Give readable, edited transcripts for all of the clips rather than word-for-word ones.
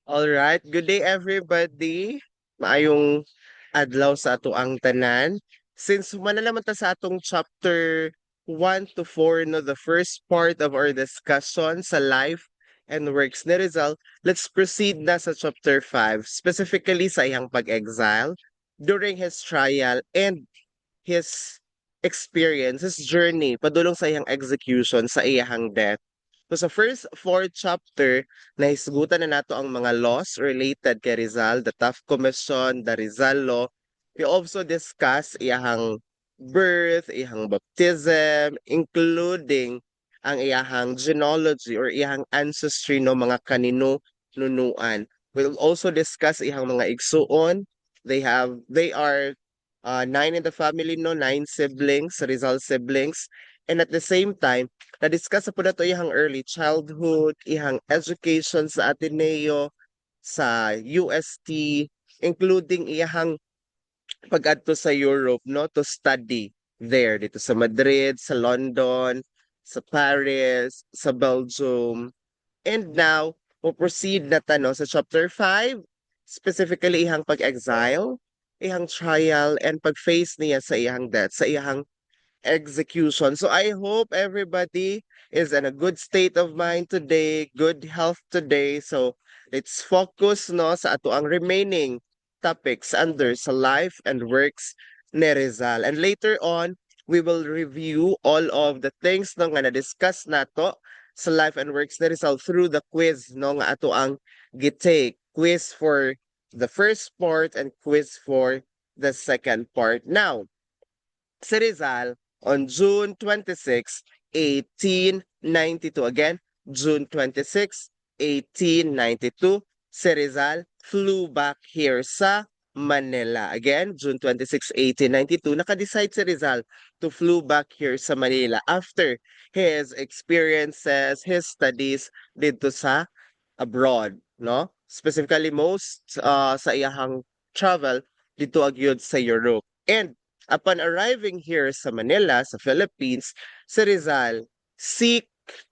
All right, good day everybody. Maayong adlaw sa ato ang tanan. Since naman ta sa atong chapter 1 to 4 no, the first part of our discussion sa life and works ni Rizal, let's proceed na sa chapter 5, specifically sa iyang pag-exile during his trial and his experience, his journey padulong sa iyang execution sa iyang death. So sa first four chapter, nahisgutan na nato ang mga laws related kay Rizal, the Taft Commission, the Rizal Law. We also discuss iyahang birth, iyahang baptism, including ang iyahang genealogy or iyahang ancestry no mga kanino-nunuan. We'll also discuss iyahang mga igsuon. They are nine in the family no, nine siblings, Rizal siblings. And at the same time, na-discuss po na to ihang early childhood, ihang education sa Ateneo, sa UST, including ihang pag-adto sa Europe, no, to study there, dito sa Madrid, sa London, sa Paris, sa Belgium. And now, we'll proceed na tano sa chapter 5, specifically ihang pag-exile, ihang trial, and pag-face niya sa ihang death, sa ihang execution. So I hope everybody is in a good state of mind today, good health today. So let's focus no sa ato ang remaining topics under sa life and works ni Rizal. And later on, we will review all of the things no nga na-discuss nato sa life and works ni Rizal through the quiz no nga ato ang gitake. Quiz for the first part and quiz for the second part. Now, si Rizal on June 26, 1892. Again, June 26, 1892, si Rizal flew back here sa Manila. Again, June 26, 1892, naka-decide si Rizal to flew back here sa Manila after his experiences, his studies dito sa abroad, no? Specifically most sa iyahang travel dito agyod sa Europe. And upon arriving here sa Manila, sa Philippines, si Rizal seek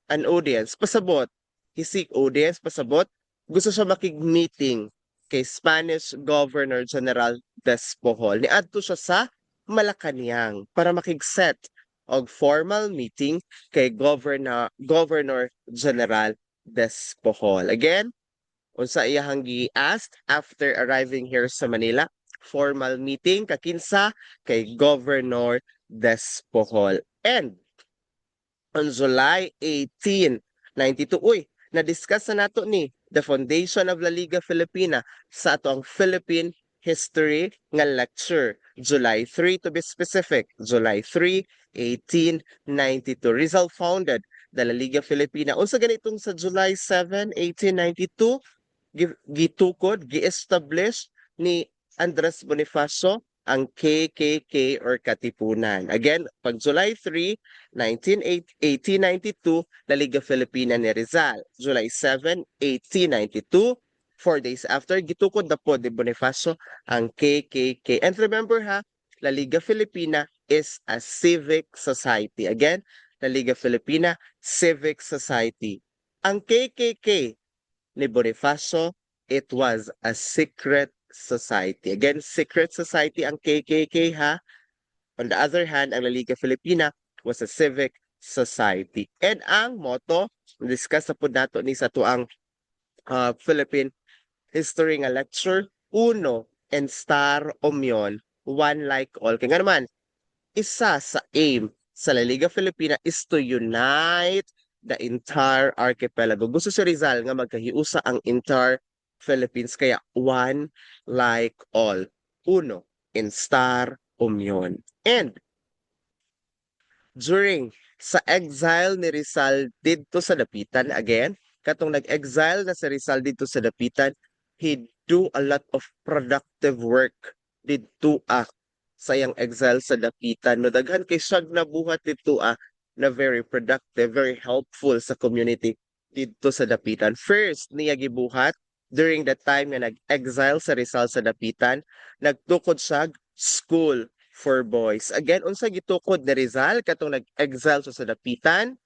an audience, pasabot. He seek audience, pasabot. Gusto siya makig-meeting kay Spanish Governor General Despojol. Niadto siya sa Malacañang para makig-set og formal meeting kay Governor General Despojol. Again, unsa iyahang gi-asked after arriving here sa Manila, formal meeting kakinsa kay Governor Despojol. And on July 18, 92, na-discuss na nato ni the foundation of La Liga Filipina sa atong Philippine History nga lecture. July 3 to be specific. July 3, 1892. Rizal founded the La Liga Filipina. Unsa ganitong sa July 7, 1892, gitukod, gi-establish ni Andres Bonifacio ang KKK or Katipunan. Again, pag July 3, 1892, La Liga Filipina ni Rizal. July 7, 1892, 4 days after, gitukod na po ni Bonifacio ang KKK. And remember ha, La Liga Filipina is a civic society. Again, La Liga Filipina, civic society. Ang KKK ni Bonifacio, it was a secret society. Again, secret society ang KKK ha. On the other hand, ang La Liga Filipina was a civic society. And ang motto, discuss na po nato ni sa tuang Philippine History nga lecture, uno and star omyon, one like all. Kaya nga naman, isa sa aim sa La Liga Filipina is to unite the entire archipelago. Gusto si Rizal nga magkahiusa ang entire Philippines kaya one like all. Uno, instar, umyon. And during sa exile ni Rizal dito sa Dapitan, again, katong nag-exile na si Rizal dito sa Dapitan, he do a lot of productive work dito sayang exile sa Dapitan. No, daghan kay siyag na buhat dito na very productive, very helpful sa community dito sa Dapitan. First, niya gibuhat during the time na nag-exile sa Rizal sa Dapitan, nagtukod siya school for boys. Again, unsa gitukod ni Rizal katong nag-exile sa Dapitan,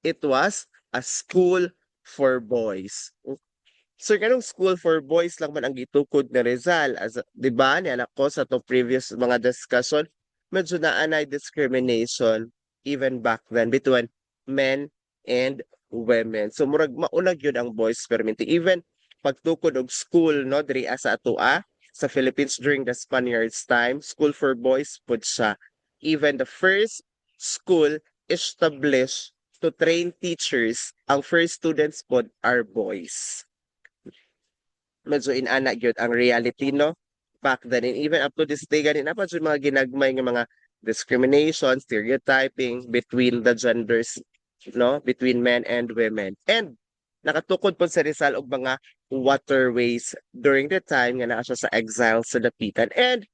it was a school for boys. Sir, kanong school for boys lang man ang gitukod ni Rizal. As, di ba, ni anak ko sa to previous mga discussion, medyo naanay discrimination even back then between men and women. So murag maunag yun ang boys permanente. Even pagtukod og school no diri sa atua sa Philippines during the Spaniards time, school for boys pud siya. Even the first school established to train teachers, ang first students pod are boys. Medyo inana gyud ang reality no back then, and even up to this day ganin pa jud mga ginagmay nga mga discrimination, stereotyping between the genders, no, between men and women. And nakatukod po sa Rizal og mga waterways during the time nga naa siya sa exile sa Dapitan, and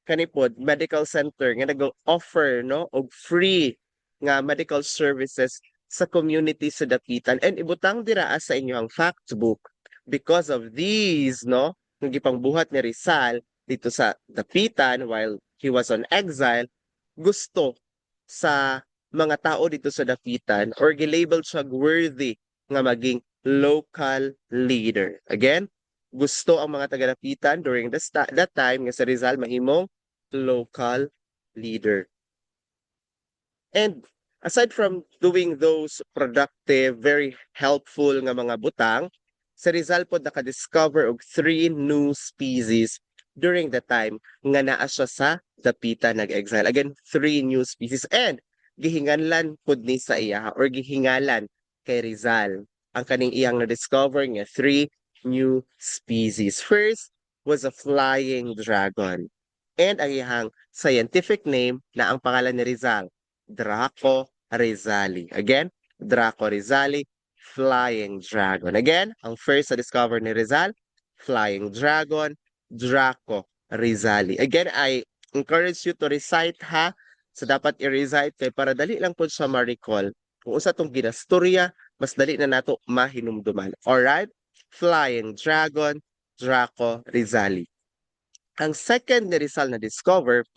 kanipod medical center nga nag-offer no og free nga medical services sa community sa Dapitan. And ibutang dira sa inyo ang fact book because of these no nga gipangbuhat ni Rizal dito sa Dapitan while he was on exile. Gusto sa mga tao dito sa Dapitan or gilabel siya worthy nga maging local leader. Again, gusto ang mga taga-Dapitan during that time nga sa Rizal mahimong local leader. And aside from doing those productive, very helpful nga mga butang, sa Rizal po naka-discover og 3 new species during the time nga naa siya sa Dapitan nag-exile. Again, 3 new species, and gihinganlan pud ni sa iya or gihingalan kay Rizal ang kaning iyang na-discover nga 3 new species. First was a flying dragon. And ang iyang scientific name na ang pangalan ni Rizal, Draco rizali. Again, Draco rizali, flying dragon. Again, ang first na discover ni Rizal, flying dragon, Draco rizali. Again, I encourage you to recite ha. So dapat i-recite kay para dali lang po siya ma-recall. Kung usa tong ginastorya, mas dali na nato mahinumduman. Alright? Flying dragon, Draco rizali. Ang second ni Rizal na discover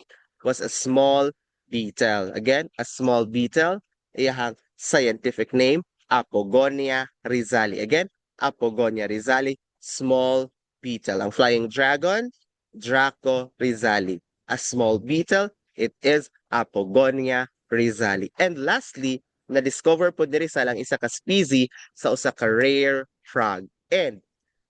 was a small beetle. Again, a small beetle. Iyahang scientific name, Apogonia rizali. Again, Apogonia rizali, small beetle. Ang flying dragon, Draco rizali. A small beetle, it is Apogonia rizali. And lastly, na-discover po ni Rizal ang isa ka species sa usa ka rare frog. And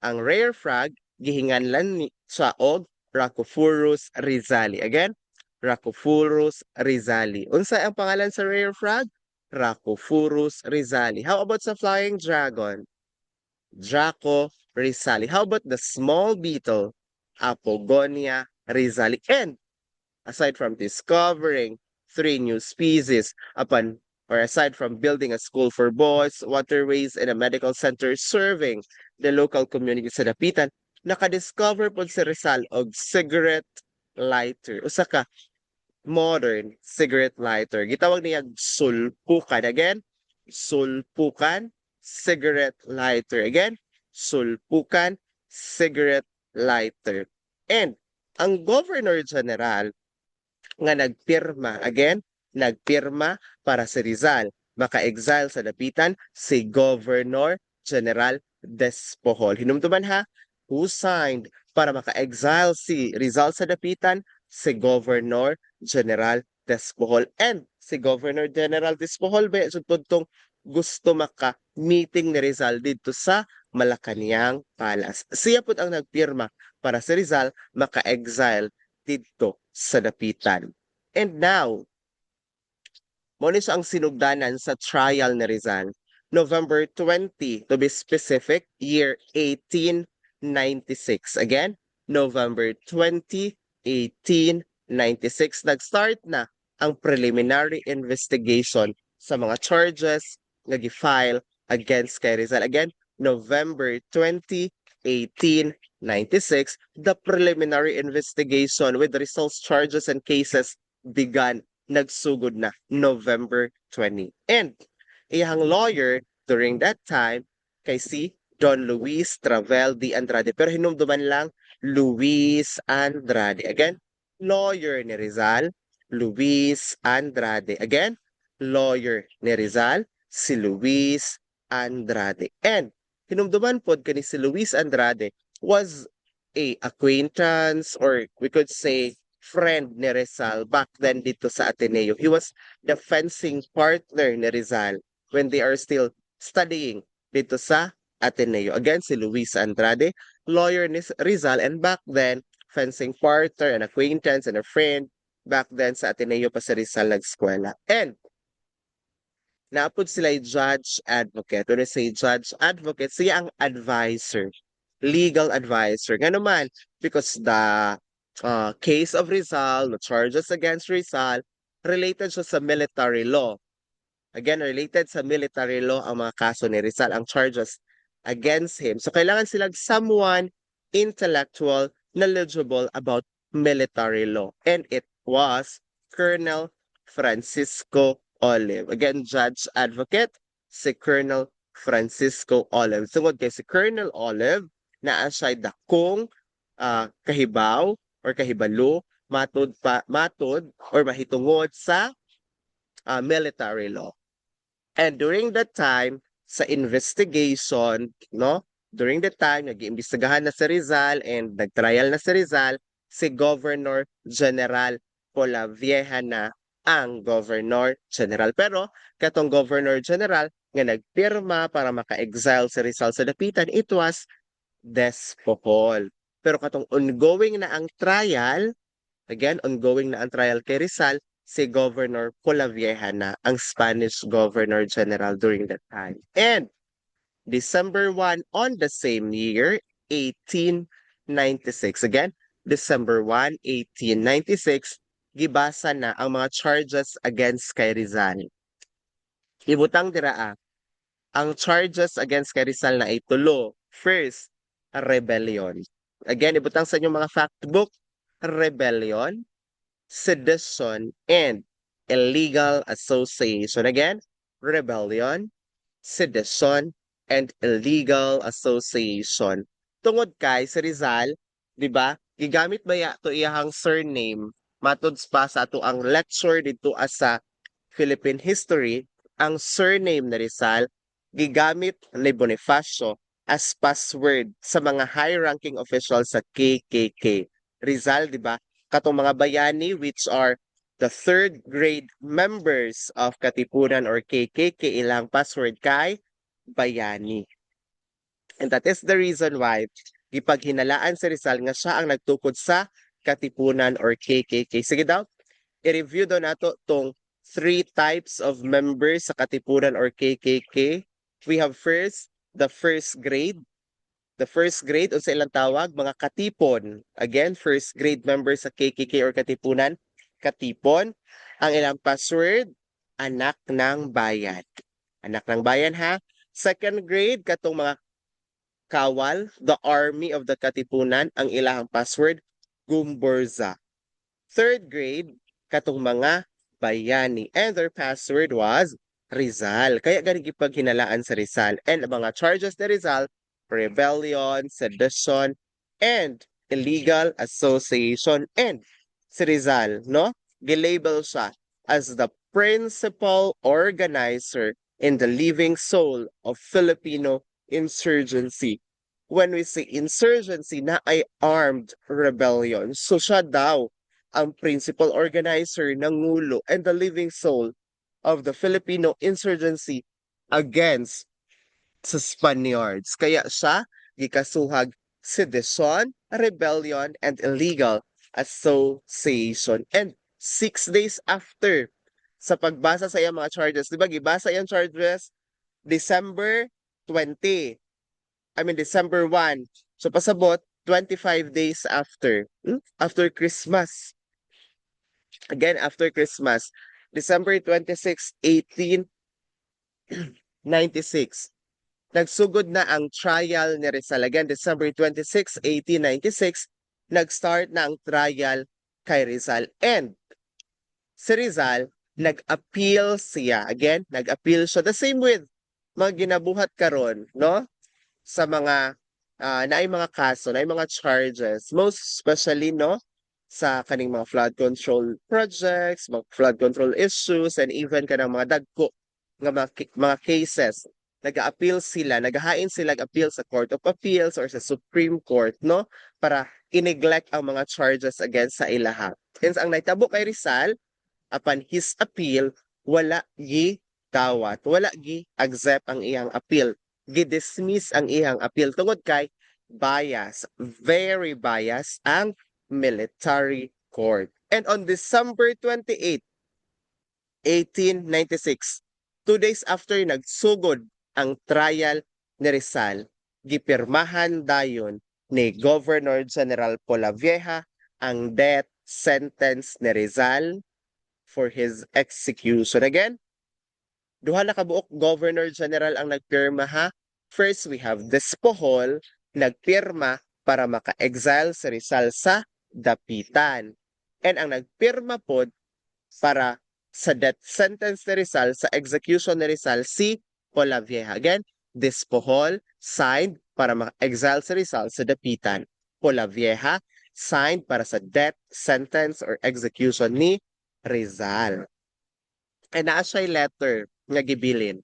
ang rare frog, gihinganlan siya og Rhacophorus rizali. Again, Rhacophorus rizali. Unsa ang pangalan sa rare frog? Rhacophorus rizali. How about sa flying dragon? Draco rizali. How about the small beetle? Apogonia rizali. And aside from discovering 3 new species upon or aside from building a school for boys, waterways, and a medical center serving the local community sa Dapitan, nakadiscover po si Rizal og cigarette lighter. Usa ka modern cigarette lighter. Gitawag niya sulpukan. Again, sulpukan, cigarette lighter. Again, sulpukan, cigarette lighter. And ang Governor General nga nagpirma, again, nagpirma para si Rizal maka-exile sa Dapitan, si Governor General Despohol. Hinumduman ha, who signed para maka-exile si Rizal sa Dapitan? Si Governor General Despohol. And si Governor General Despohol ba tong gusto maka-meeting ni Rizal dito sa Malacañang Palace. Siya po ang nagpirma para si Rizal maka-exile dito sa Dapitan. And now, mo ni siya ang sinugdanan sa trial ni Rizal. November 20, to be specific, year 1896. Again, November 20, 1896. Nag-start na ang preliminary investigation sa mga charges nga gi-file against kay Rizal. Again, November 20, 1896, the preliminary investigation with results, charges, and cases began. Nagsugod na November 20. And iyang lawyer during that time kay si Don Luis Travel de Andrade. Pero hinumduman lang Luis Andrade. Again, lawyer ni Rizal, Luis Andrade. Again, lawyer ni Rizal, si Luis Andrade. And hinumduman pod kani si Luis Andrade was a acquaintance, or we could say friend ni Rizal back then dito sa Ateneo. He was the fencing partner ni Rizal when they are still studying dito sa Ateneo. Again, si Luis Andrade, lawyer ni Rizal, and back then, fencing partner, an acquaintance, and a friend back then sa Ateneo pa si Rizal nag-eskwela. And naapod sila judge advocate. When I say judge advocate, siya ang advisor, legal advisor. Nga naman, because the case of Rizal, the charges against Rizal, related siya sa military law. Again, related sa military law ang mga kaso ni Rizal, ang charges against him. So, kailangan silang someone intellectual, knowledgeable about military law. And it was Colonel Francisco Olive. Again, judge advocate, si Colonel Francisco Olive. Tungod kay si Colonel Olive, naa siya dakong kahibaw or kahibalo, matod or mahitungod sa military law. And during that time, sa investigation, no? During the time, nag-iimbestigahan na si Rizal and nag-trial na si Rizal, si Governor General Polavieja na ang Governor General. Pero, katong Governor General nga nagpirma para maka-exile si Rizal sa dapitan, it was Despojol. Pero katong ongoing na ang trial, again, ongoing na ang trial kay Rizal, si Governor Polavieja na ang Spanish Governor General during that time. And December 1 on the same year, 1896. Again, December 1, 1896, gibasa na ang mga charges against kay Rizal. Ibutang dira ang charges against kay Rizal na itulo. First, rebellion. Again, ibutang sa inyong mga fact book, rebellion, sedition, and illegal association. Again, rebellion, sedition, and illegal association. Tungod kay si Rizal, di ba, gigamit ba ya to iyahang surname matod pa sa ato ang lecture dito sa Philippine history, ang surname na Rizal gigamit ni Bonifacio as password sa mga high-ranking officials sa KKK. Rizal, di ba? Katong mga bayani which are the third grade members of Katipunan or KKK, ilang password kay bayani. And that is the reason why gipaghinalaan si Rizal nga siya ang nagtukod sa Katipunan or KKK. Sige daw, i-review daw nato tong three types of members sa Katipunan or KKK. We have first, the first grade. The first grade, o sa ilang tawag, mga katipon. Again, first grade members sa KKK or Katipunan, katipon. Ang ilang password, anak ng bayan. Anak ng bayan ha. Second grade, katong mga kawal, the army of the Katipunan, ang ilang password, Gumborza. Third grade, katong mga bayani. And their password was Rizal. Kaya ganing ipaghinalaan sa Rizal. And ang mga charges ni Rizal, rebellion, sedition, and illegal association. And si Rizal, no? Gilabel siya as the principal organizer in the living soul of Filipino insurgency. When we say insurgency, na ay armed rebellion. So siya daw ang principal organizer ng ngulo and the living soul of the Filipino insurgency against sa Spaniards. Kaya siya gikasuhag sedition, rebellion, and illegal association. And 6 days after sa pagbasa sa iyang mga charges, di ba gibasa iyang charges December 20. December 1. So pasabot 25 days after. After Christmas. Again, after Christmas. December 26, 1896. Nagsugod na ang trial ni Rizal. Again, December 26, 1896, nag-start na ang trial kay Rizal. And si Rizal, nag-appeal siya. Again, nag-appeal siya. The same with mga ginabuhat karon, no? Sa mga naay mga kaso, naay mga charges, most especially, no? Sa kaning mga flood control projects, mga flood control issues, and even kanang mga dagko nga mga cases nag-a-appeal sila, naghahain sila appeal sa Court of Appeals or sa Supreme Court, no? Para i-neglect ang mga charges against sa ilaha. Hence, ang naitabo kay Rizal, upon his appeal, wala gi dawat, wala gi accept ang iyang appeal. Gi-dismiss ang iyang appeal tungod kay bias, very bias ang military court. And on December 28, 1896, 2 days after nagsugod ang trial ni Rizal, gipirmahan dayon ni Governor General Polavieja ang death sentence ni Rizal for his execution. Again, duha na kabuok Governor General ang nagpirma ha. First, we have Despohol, nagpirma para maka-exile si Rizal sa Dapitan. And ang nagpirma po para sa death sentence ni Rizal, sa execution ni Rizal, si Polavieja. Again, Despohol signed para maka-exile si Rizal sa Dapitan. Polavieja signed para sa death sentence or execution ni Rizal. And naa siya'y letter nga gibilin.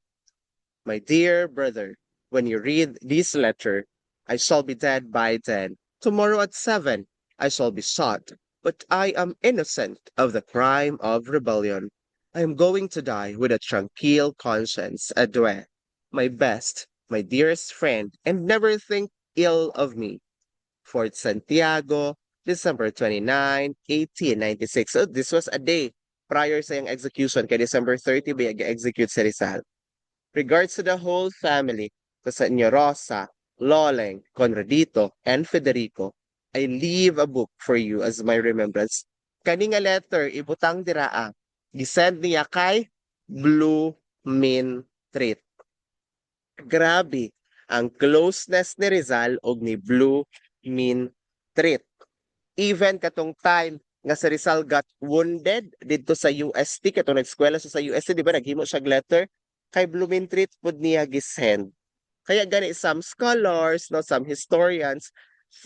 My dear brother, when you read this letter, I shall be dead by 10. Tomorrow at 7, I shall be shot. But I am innocent of the crime of rebellion. I am going to die with a tranquil conscience. Adieu, my best, my dearest friend, and never think ill of me. Fort Santiago, December 29, 1896. So this was a day prior sa yung execution kay December 30 ba execute si Rizal. Regards to the whole family, to sa inyo Rosa, Loleng, Conradito, and Federico, I leave a book for you as my remembrance. Kani nga letter, ibutang diraa, gisend niya kay Blue Min Treat. Grabe, ang closeness ni Rizal og ni Blue Min Treat. Even katong time nga si Rizal got wounded dito sa UST, katong nag-eskwela siya sa UST, di ba naghimo siya letter kay Blumentritt pud niya gisend. Kaya gani some scholars, no, some historians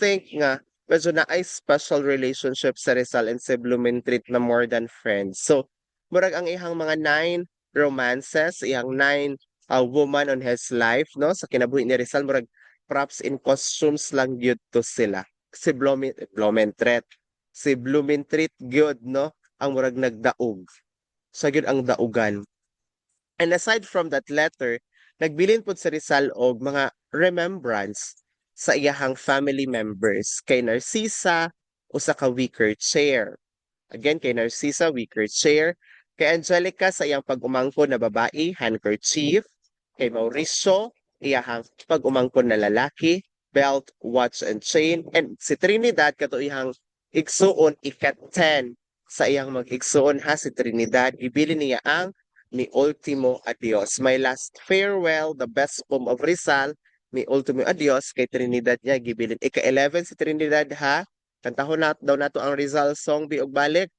think nga medyo na ay special relationship sa Rizal and si Blumentritt na more than friends. So, murag ang ihang mga 9 romances, ihang 9 woman on his life, no, sa kinabuhi ni Rizal, murag props in costumes lang gyud to sila. Si Blumentritt, si Blumentritt gyud, no, ang murag nagdaog. Sa gyud ang daugan. And aside from that letter, nagbilin po sa Rizal og mga remembrance sa iyahang family members kay Narcisa usa ka wicker chair. Again, kay Narcisa, wicker chair. Kay Angelica sa iyang pag-umangkon na babae, handkerchief. Kay Mauricio, iyahang pag-umangkon na lalaki, belt, watch, and chain. And si Trinidad, kato iyang igsuon, ikat-10 sa iyang mag-igsuon ha, si Trinidad. Ibili niya ang Mi Ultimo Adios. My last farewell, the best poem of Rizal, Mi Ultimo Adios, kay Trinidad niya, gibilin. Ika-11 si Trinidad ha, kantahon na daw nato ang Rizal song biog balik.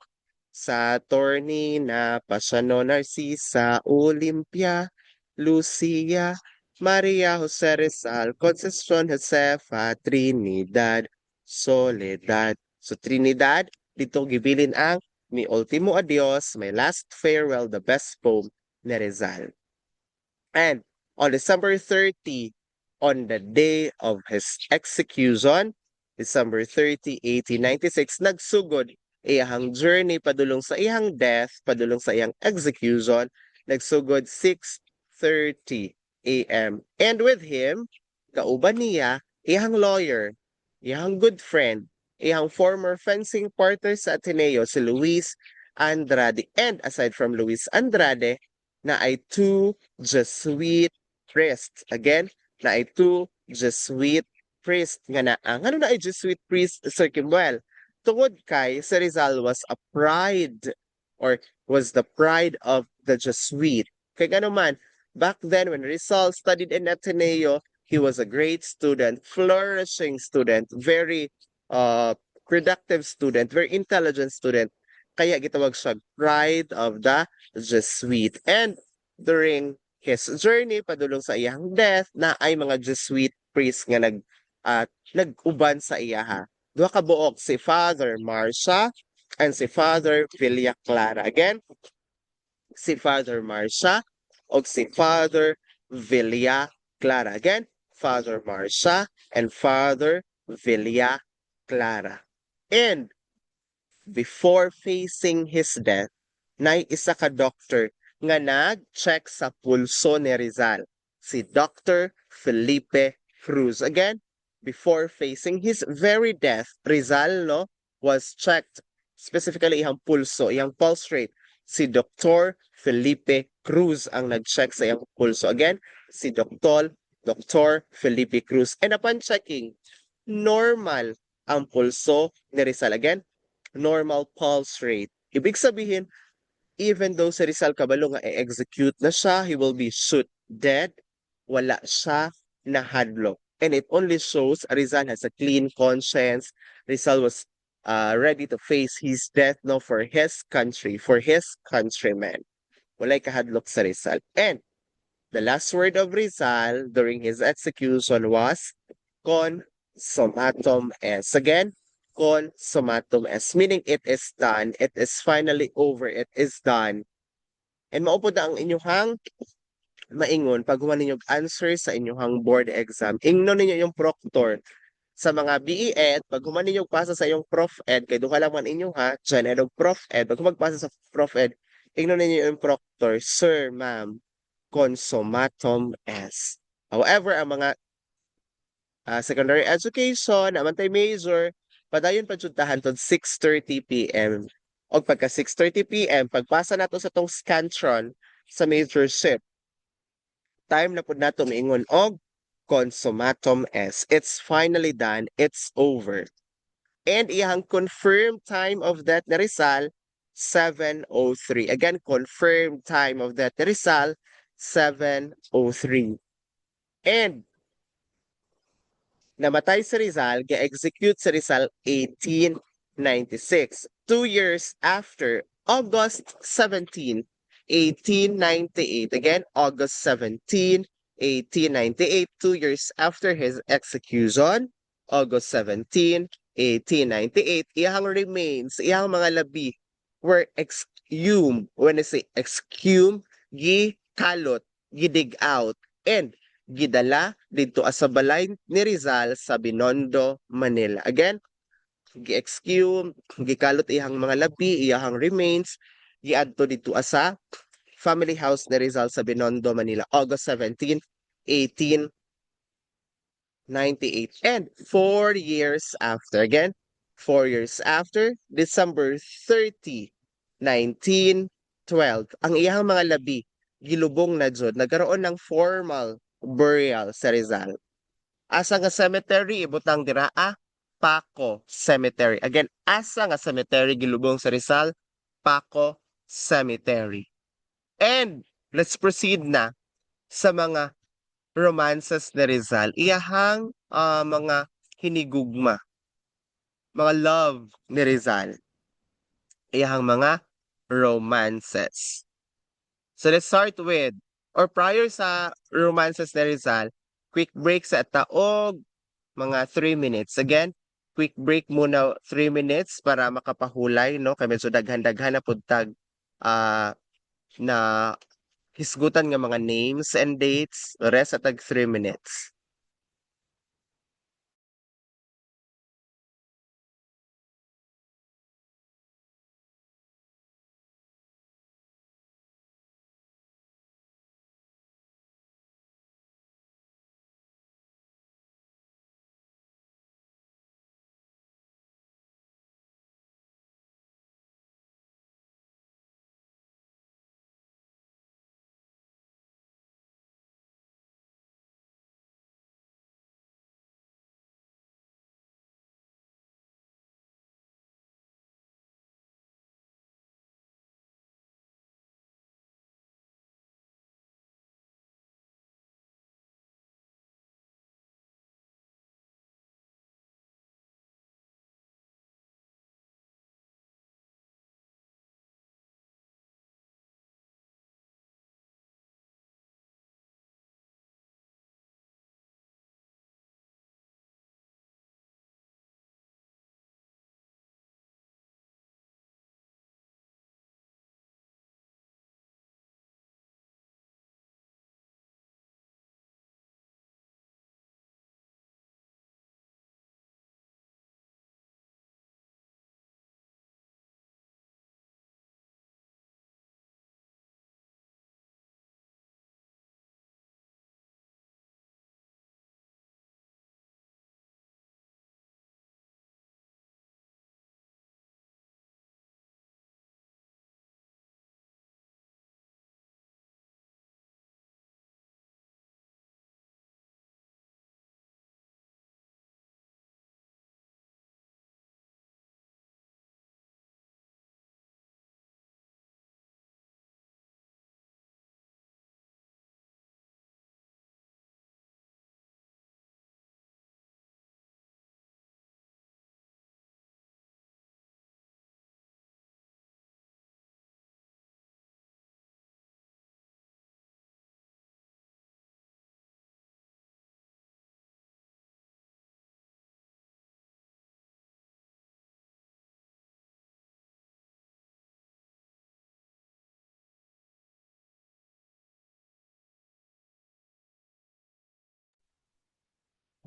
Sa attorney na Pasano Narcisa, Olympia, Lucia, Maria Jose Rizal, Concepcion Josefa, Trinidad, Soledad. So Trinidad, dito gibilin ang Mi Ultimo Adios, My Last Farewell, the best poem ni Rizal. And on December 30, on the day of his execution, December 30, 1896, nagsugod iyang journey padulong sa iyang death, padulong sa iyang execution, nagsugod 6:30 a.m. And with him, kauban niya, iyang lawyer, iyang good friend, iyang former fencing partner sa Ateneo, si Luis Andrade. And aside from Luis Andrade, na ay 2 Jesuit priests. Again, na ay 2 Jesuit priests nga na ang ano na ay Jesuit priest, Sir Kimuel. Tungod kay si Rizal was a pride or was the pride of the Jesuit. Kay gano man, back then when Rizal studied in Ateneo, he was a great student, flourishing student, very productive student, very intelligent student. Kaya gitawag siya pride of the Jesuit. And during his journey padulong sa iyang death, na ay mga Jesuit priest nga nag-uban sa iyaha. Duha ka buok, si Father Marcia and si Father Villaclara. Again, si Father Marcia o si Father Villa Clara. Again, Father Marcia and Father Villa Clara. And before facing his death, nay isa ka doctor nga nag-check sa pulso ni Rizal, si Dr. Felipe Cruz. Again, before facing his very death, Rizal no, was checked, specifically iyang pulso, iyang pulse rate. Si Dr. Felipe Cruz ang nag-check sa iyang pulso. Again, si Dr. Felipe Cruz. And upon checking, normal ang pulso ni Rizal. Again, normal pulse rate. Ibig sabihin, even though si Rizal Cabalo nga i-execute na siya, he will be shoot dead, wala siya nahadlok. And it only shows Rizal has a clean conscience. Rizal was ready to face his death no for his country, for his countrymen. Walay kahadlok sa Rizal. And the last word of Rizal during his execution was consumatum est. Again, consumatum est, meaning it is done, it is finally over, it is done. And maupod na ang inyuhang maingon pag human ninyo answer sa inyuhang board exam. Ingnon ninyo yung proctor. Sa mga BE-Ed, pag human ninyo pasa sa iyong Prof Ed, kay duha lang man inyo ha, Gen Ed og Prof Ed, pag magpasa sa Prof Ed, ingnon ninyo yung proctor, Sir, Ma'am, consumatum est. However, ang mga secondary education, amantay major, padayon pa jud tahan tod 6:30 PM. Og pagka 6:30 PM, pagpasa nato sa tong scantron sa majorship, time na pud nato miingon og consumatum est. It's finally done, it's over. And iyang confirmed time of death ni Rizal, 7:03. Again, confirmed time of death ni Rizal, 7:03. And namatay si Rizal, ga-execute si Rizal 1896. 2 years after, August 17, 1898. Again, August 17, 1898. 2 years after his execution, August 17, 1898. Iyang remains, iyang mga labi were exhumed. When I say exhumed, gikalot, gidig out, and gidala dito sa balay ni Rizal sa Binondo, Manila. Again, gi-exhume, gikalot iyang mga labi, iyang remains, giadto dito sa family house ni Rizal sa Binondo, Manila, August 17, 1898. And 4 years after, again, 4 years after, December 30, 1912, ang iyang mga labi, gilubong na jud, nagkaroon ng formal burial sa Rizal. Asa nga cemetery ibutang dira Paco Cemetery. Again, asa nga cemetery gilubong sa Rizal? Paco Cemetery. And let's proceed na sa mga romances ni Rizal. Iyahang mga hinigugma, mga love ni Rizal. Iyahang mga romances. So let's start with, or prior sa romances ni Rizal, quick break sa taog, mga 3 minutes. Again, quick break muna 3 minutes para makapahulay, no? Kaya medyo daghan-daghan na puntag na hisgutan nga mga names and dates. Rest at tag 3 minutes.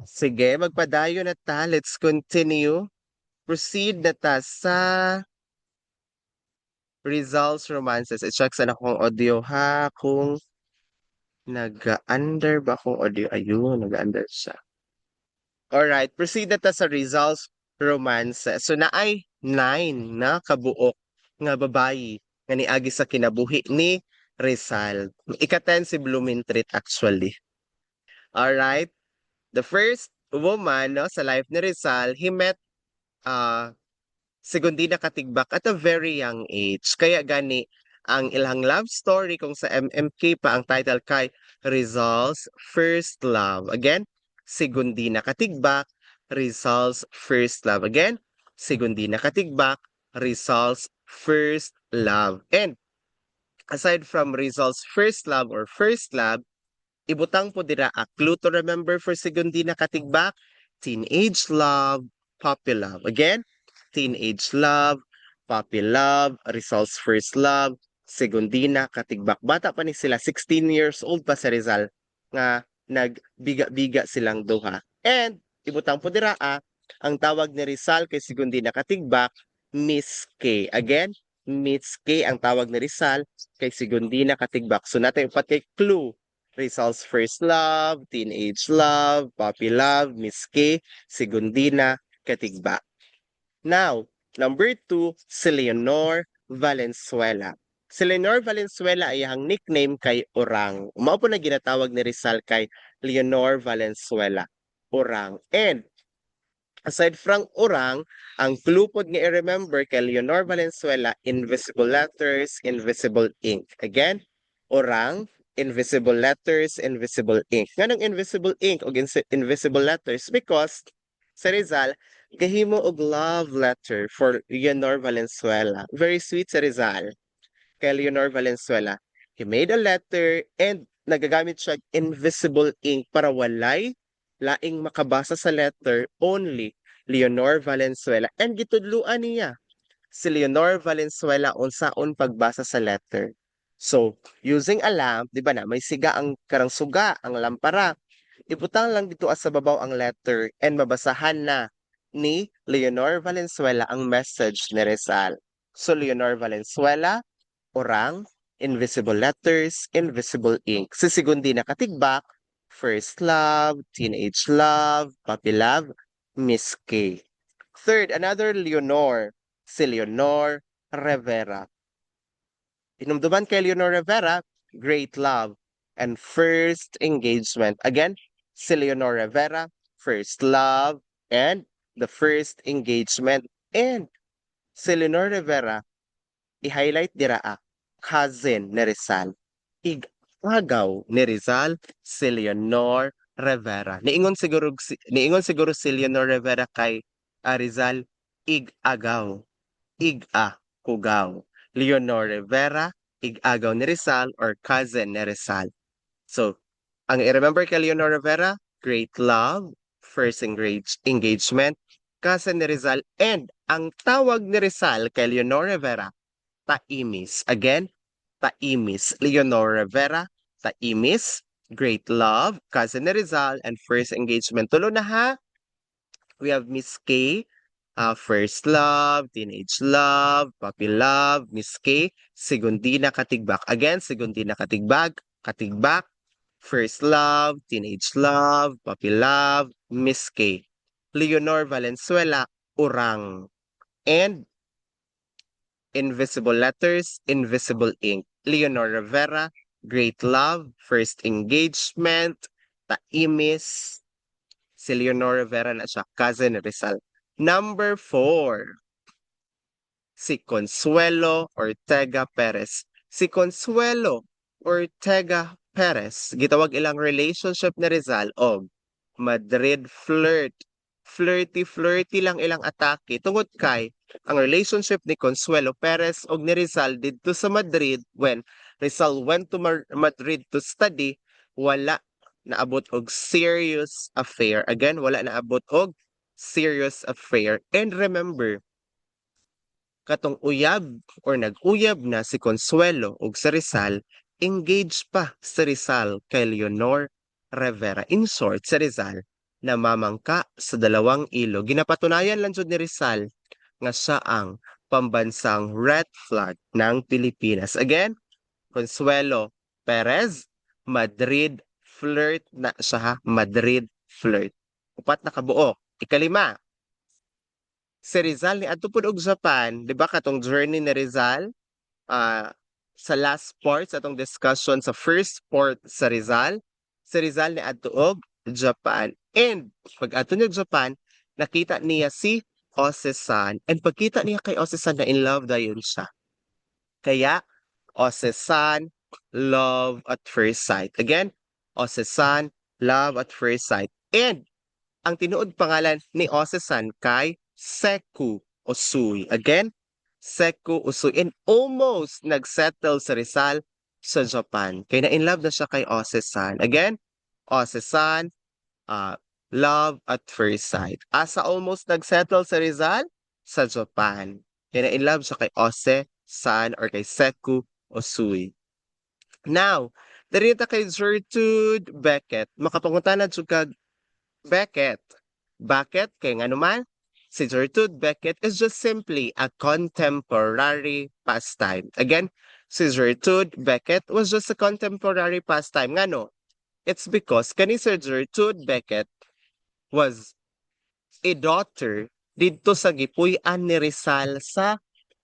Sige, magpadayo na ta. Let's continue. Proceed na ta sa results romances. I-check sa akong audio ha kung nag-under ba akong audio. Ayun, nag-under siya. Alright, proceed na ta sa results romances. So naay 9 na kabuok nga babayi nga niagi sa kinabuhi ni Rizal. Ika-10 si Blumentritt actually. Alright, the first woman no, sa life ni Rizal, he met uh, Segundina Katigbak at a very young age. Kaya gani, ang ilang love story kung sa MMK pa ang title kay Rizal's First Love. Again, Segundina Katigbak, Rizal's First Love. Again, Segundina Katigbak, Rizal's First Love. And aside from Rizal's First Love or First Love, ibutang po dira a clue to remember for Segundina Katigbak, teenage love, puppy love. Again, teenage love, puppy love, Rizal's first love, Segundina Katigbak. Bata pa ni sila, 16 years old pa si Rizal nga nagbiga-biga silang duha. And ibutang po dira ang tawag ni Rizal kay Segundina Katigbak, Miss K. Again, Miss K ang tawag ni Rizal kay Segundina Katigbak. So natin pati clue. Rizal's first love, teenage love, puppy love, Miss K, Segundina, Katigbak. Now, number 2, si Leonor Valenzuela. Si Leonor Valenzuela ay ang nickname kay Orang. Umao po na ginatawag ni Rizal kay Leonor Valenzuela. Orang. And aside from Orang, ang clue pod nga i-remember kay Leonor Valenzuela, invisible letters, invisible ink. Again, Orang, invisible letters, invisible ink. Nganong invisible ink o invisible letters? Because sa Rizal, gahimo og love letter for Leonor Valenzuela. Very sweet sa Rizal kay Leonor Valenzuela. He made a letter and nagagamit siya invisible ink para walay laing makabasa sa letter, only Leonor Valenzuela. And gitudluan niya si Leonor Valenzuela unsaon pagbasa sa letter. So, using a lamp, di ba na, may siga ang karang suga, ang lampara. Ibutang lang dito sa babaw ang letter and mabasahan na ni Leonor Valenzuela ang message ni Rizal. So, Leonor Valenzuela, Orang, invisible letters, invisible ink. Si Segundina Katigbak, first love, teenage love, puppy love, Miss K. Third, another Leonor, si Leonor Rivera. Inumduman kay Leonor Rivera, great love, and first engagement. Again, si Leonor Rivera, first love, and the first engagement. And si Leonor Rivera, i-highlight dira cousin ni Rizal. Igagaw ni Rizal si Leonor Rivera. Niingon siguro si Leonor Rivera kay Rizal, igagaw, kugaw. Leonor Rivera, igagaw ni Rizal or cousin ni Rizal. So, ang i-remember kay Leonor Rivera, great love, first engagement, cousin ni Rizal, and ang tawag ni Rizal kay Leonor Rivera, Taimis. Again, Taimis. Leonor Rivera, Taimis, great love, cousin ni Rizal, and first engagement. Tulo na ha. We have Miss K, first love, teenage love, puppy love, Miss K, Segundina Katigbak. Again, Segundina Katigbak, first love, teenage love, puppy love, Miss K. Leonor Valenzuela, Urang. And invisible letters, invisible ink. Leonor Rivera, great love, first engagement, Taimis. Si Leonor Rivera na siya, cousin ni Rizal. Number 4, si Consuelo Ortega Perez. Si Consuelo Ortega Perez, gitawag ilang relationship ni Rizal og Madrid flirt. Flirty lang ilang atake tungod kay ang relationship ni Consuelo Perez og ni Rizal didto sa Madrid when Rizal went to Madrid to study, wala naabot og serious affair. Again, wala naabot og serious affair. And remember, katong uyab or nag-uyab na si Consuelo ug si Rizal, engaged pa si Rizal kay Leonor Rivera. In short, si Rizal namamangka sa dalawang ilog. Ginapatunayan lang jud ni Rizal nga siya ang pambansang red flag ng Pilipinas. Again, Consuelo Perez, Madrid flirt na siya ha, Madrid flirt. Upat na kabuok. Ikalima, si Rizal ni adto pud og Japan, di ba katong journey ni Rizal ah, sa last part sa atong discussion sa first port sa Rizal, si Rizal ni adto og Japan. And pag ato niya Japan, nakita niya si Ose-san. And pagkita niya kay Ose-san na in love dayon siya. Kaya Ose-san, love at first sight. Again, Ose-san, love at first sight. And ang tinuod pangalan ni Ose-san kay Seku Usui. Again, Seku Usui. And almost nagsettle sa Rizal sa Japan. Kaya na-in-love na siya kay Ose-san. Again, Ose-san, love at first sight. Asa almost nagsettle sa Rizal? Sa Japan. Kaya na-in-love siya kay Ose-san or kay Seku Usui. Now, diri ta kay Gertrude Beckett. Makapangunta na jud kag Beckett. Bakit? Kaya nga naman, si Gertrude Beckett is just simply a contemporary pastime. Again, si Gertrude Beckett was just a contemporary pastime. Nga no? It's because kani si Gertrude Beckett was a daughter dito sa gipuy-an ni Rizal sa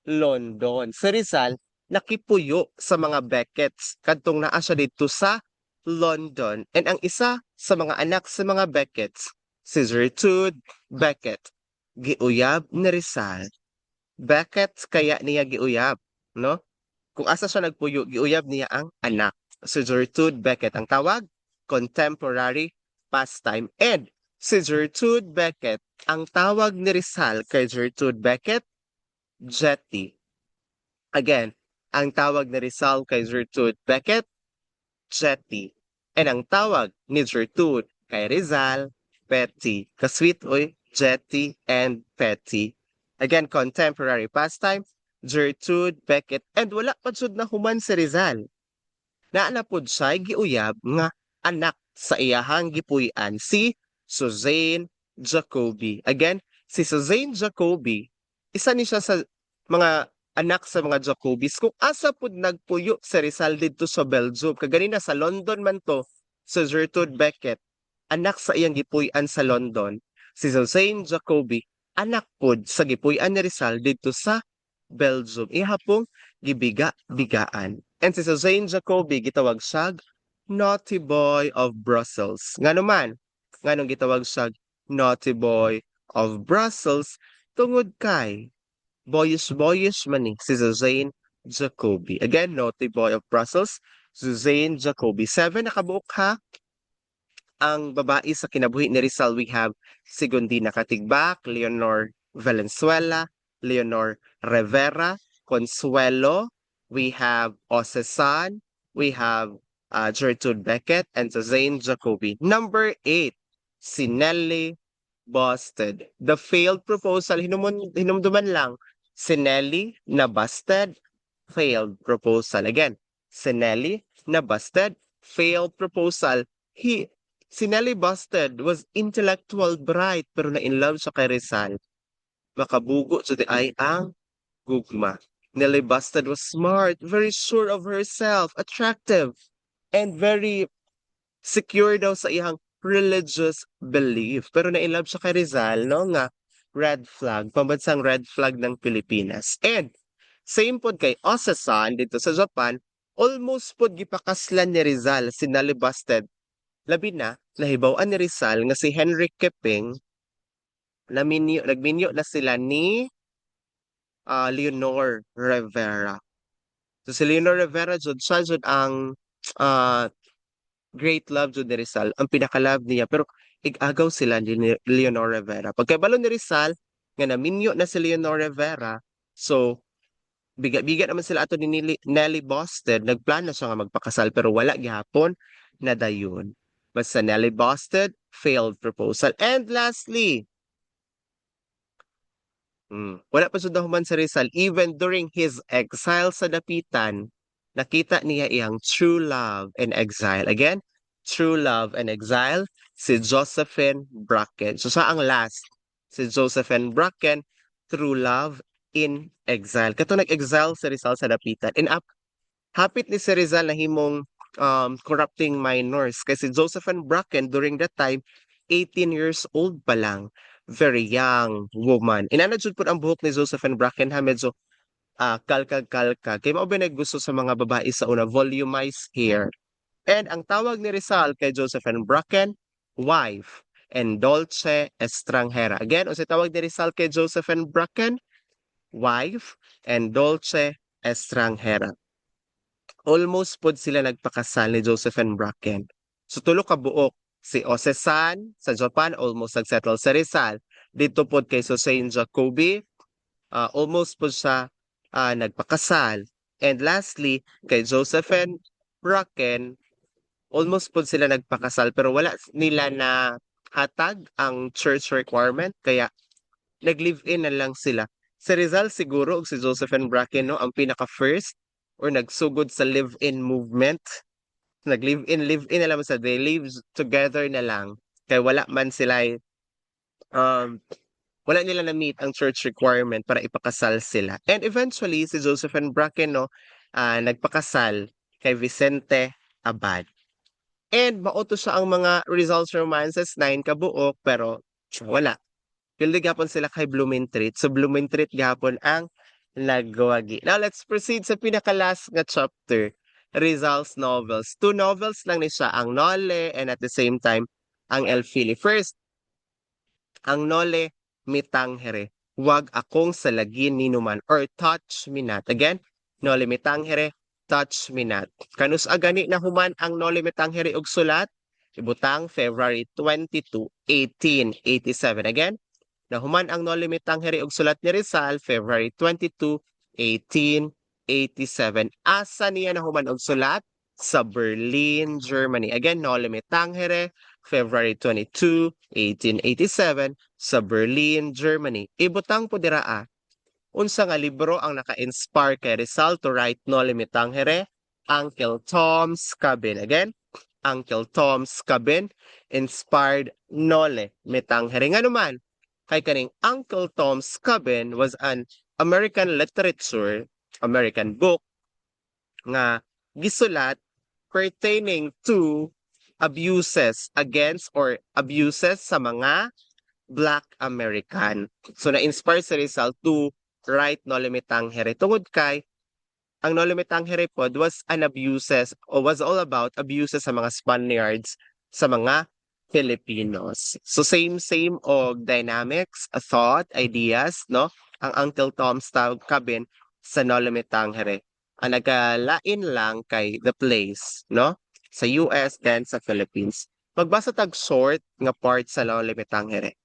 London. Si Rizal nakipuyo sa mga Becketts kadtong naa siya dito sa London. And ang isa sa mga anak sa mga Becketts, si Gertrude Beckett, giuyab ni Rizal. Beckett kaya niya giuyab, no? Kung asa siya nagpuyo, giuyab niya ang anak. Si Gertrude Beckett ang tawag, contemporary pastime. And si Gertrude Beckett, ang tawag ni Rizal kay Gertrude Beckett, Jetty. Again, ang tawag ni Rizal kay Gertrude Beckett, Jetty. And ang tawag ni Gertrude kay Rizal, Petty. Kasweet oy, Jetty and Petty. Again, contemporary pastime, Gertrude Beckett. And wala pa jud na human si Rizal. Naana pod siya giuyab nga anak sa iyahang gipuy-an si Suzanne Jacoby. Again, si Suzanne Jacoby, isa ni siya sa mga anak sa mga Jacobys. Kung asa pod nagpuyo si Rizal dito sa Belgium, kaganina sa London man to, sa Gertrude Beckett, anak sa iyang gipuy-an sa London. Si Suzanne Jacoby, anak pod sa gipuy-an ni Rizal dito sa Belgium. Iha pong gibiga-bigaan. And si Suzanne Jacoby, gitawag siya Naughty Boy of Brussels. Nga naman, nga nung gitawag siya Naughty Boy of Brussels, tungod kay boyish man ni si Suzanne Jacoby. Again, Naughty Boy of Brussels, Suzanne Jacoby. 7 nakabuok ha. Ang babae sa kinabuhi ni Rizal, we have si Gondina Katigbak, Leonor Valenzuela, Leonor Rivera, Consuelo, we have Ose-san, we have Gertrude Beckett, and Suzanne Jacoby. Number 8, si Nelly Busted. The failed proposal, hinumduman lang, si Nelly na busted, failed proposal. Again, si Nelly na busted, failed proposal. Si Nelly Busted was intellectual bright pero na-in-love siya kay Rizal. Makabugo sa ay ang gugma. Nelly Busted was smart, very sure of herself, attractive, and very secure daw sa iyang religious belief. Pero na-in-love siya kay Rizal, no? Nga red flag, pambansang red flag ng Pilipinas. And same pod kay Ose-san dito sa Japan, almost pod gipakaslan ni Rizal si Nelly Busted. Labi na, nahibaw-an ni Rizal nga si Henry Keping, nagminyo na sila ni Leonor Rivera. So si Leonor Rivera, siya ang great love jud ni Rizal, ang pinaka-love niya. Pero igagaw sila ni Leonor Rivera. Pagkabalo ni Rizal, nga naminyo na si Leonor Rivera, so biga naman sila ato ni Nelly Busted, nagplano siya nga magpakasal pero wala gihapon na dayon. Basta Nelly Busted, failed proposal. And lastly, wala pa sud human sa Rizal. Even during his exile sa Dapitan, nakita niya iyang true love in exile. Again, True Love and Exile, si Josephine Bracken. So siya ang last. Si Josephine Bracken, True Love in Exile. Kato nag-exile si Rizal sa dapitan. And hapit ni si Rizal na himong corrupting minors. Kasi Josephine Bracken during that time, 18 years old pa lang. Very young woman. Inanadjud po ang buhok ni Josephine Bracken ha, medyo kalkag-kalkag. Kaya mao ba gusto sa mga babae sa una, volumized hair. And ang tawag ni Rizal kay Josephine Bracken, wife, and Dolce Estranjera. Again, unsay tawag ni Rizal kay Josephine Bracken, wife, and Dolce Estranjera. Almost pod sila nagpakasal ni Josephine Bracken. So tulo ka buok, si Ocesan sa Japan, almost nagsettle sa Rizal. Dito pod kay Susain Jacoby, almost po siya nagpakasal. And lastly, kay Josephine Bracken, almost po sila nagpakasal pero wala nila na hatag ang church requirement kaya nag-live-in na lang sila. Si Rizal siguro ug si Josephine Bracken no ang pinaka first or nagsugod sa live-in movement. Live-in na lang sa they live together na lang. Kaya wala man sila um wala nila na meet ang church requirement para ipakasal sila. And eventually si Josephine Bracken no nagpakasal kay Vicente Abad. And mauto siya ang mga results romances, 9 kabuok, pero wala. Pildi gapon sila kay Blumentritt. So Blumentritt gapon ang nagwagi. Now let's proceed sa pinaka-last nga chapter. Rizal's novels. Two novels lang ni siya, ang Nole and at the same time, ang El Fili. First, ang Nole Mitanghere. Huwag akong salagin ni numan or touch me not. Again, Nole Mitanghere, touch me not. Kanus agani na human ang Nole Mitanghere og sulat, ibutang February 22, 1887. Again, nahuman ang Nole Mitanghere og sulat ni Rizal, February 22, 1887. Asa niya nahuman og sulat? Sa Berlin, Germany. Again, Nole Mitanghere, February 22, 1887, sa Berlin, Germany. Ibutang po dira unsa nga libro ang naka-inspire kay Rizal to write Nole Mitanghere? Uncle Tom's Cabin. Again, Uncle Tom's Cabin inspired Nole Mitanghere. Nga naman, kay kaning Uncle Tom's Cabin was an American literature, American book nga gisulat pertaining to abuses against or abuses sa mga Black American. So na-inspire si Rizal to write Nole Mitanghere tungod kay ang Nole Mitanghere pod was an abuses or was all about abuses sa mga Spaniards sa mga Filipinos. So same og dynamics, a thought, ideas, no? Ang Uncle Tom's Cabin sa Nole Mitanghere. Ang nagalain lang kay the place, no? Sa US and sa Philippines. Magbasa tag short nga part sa Nole Mitanghere.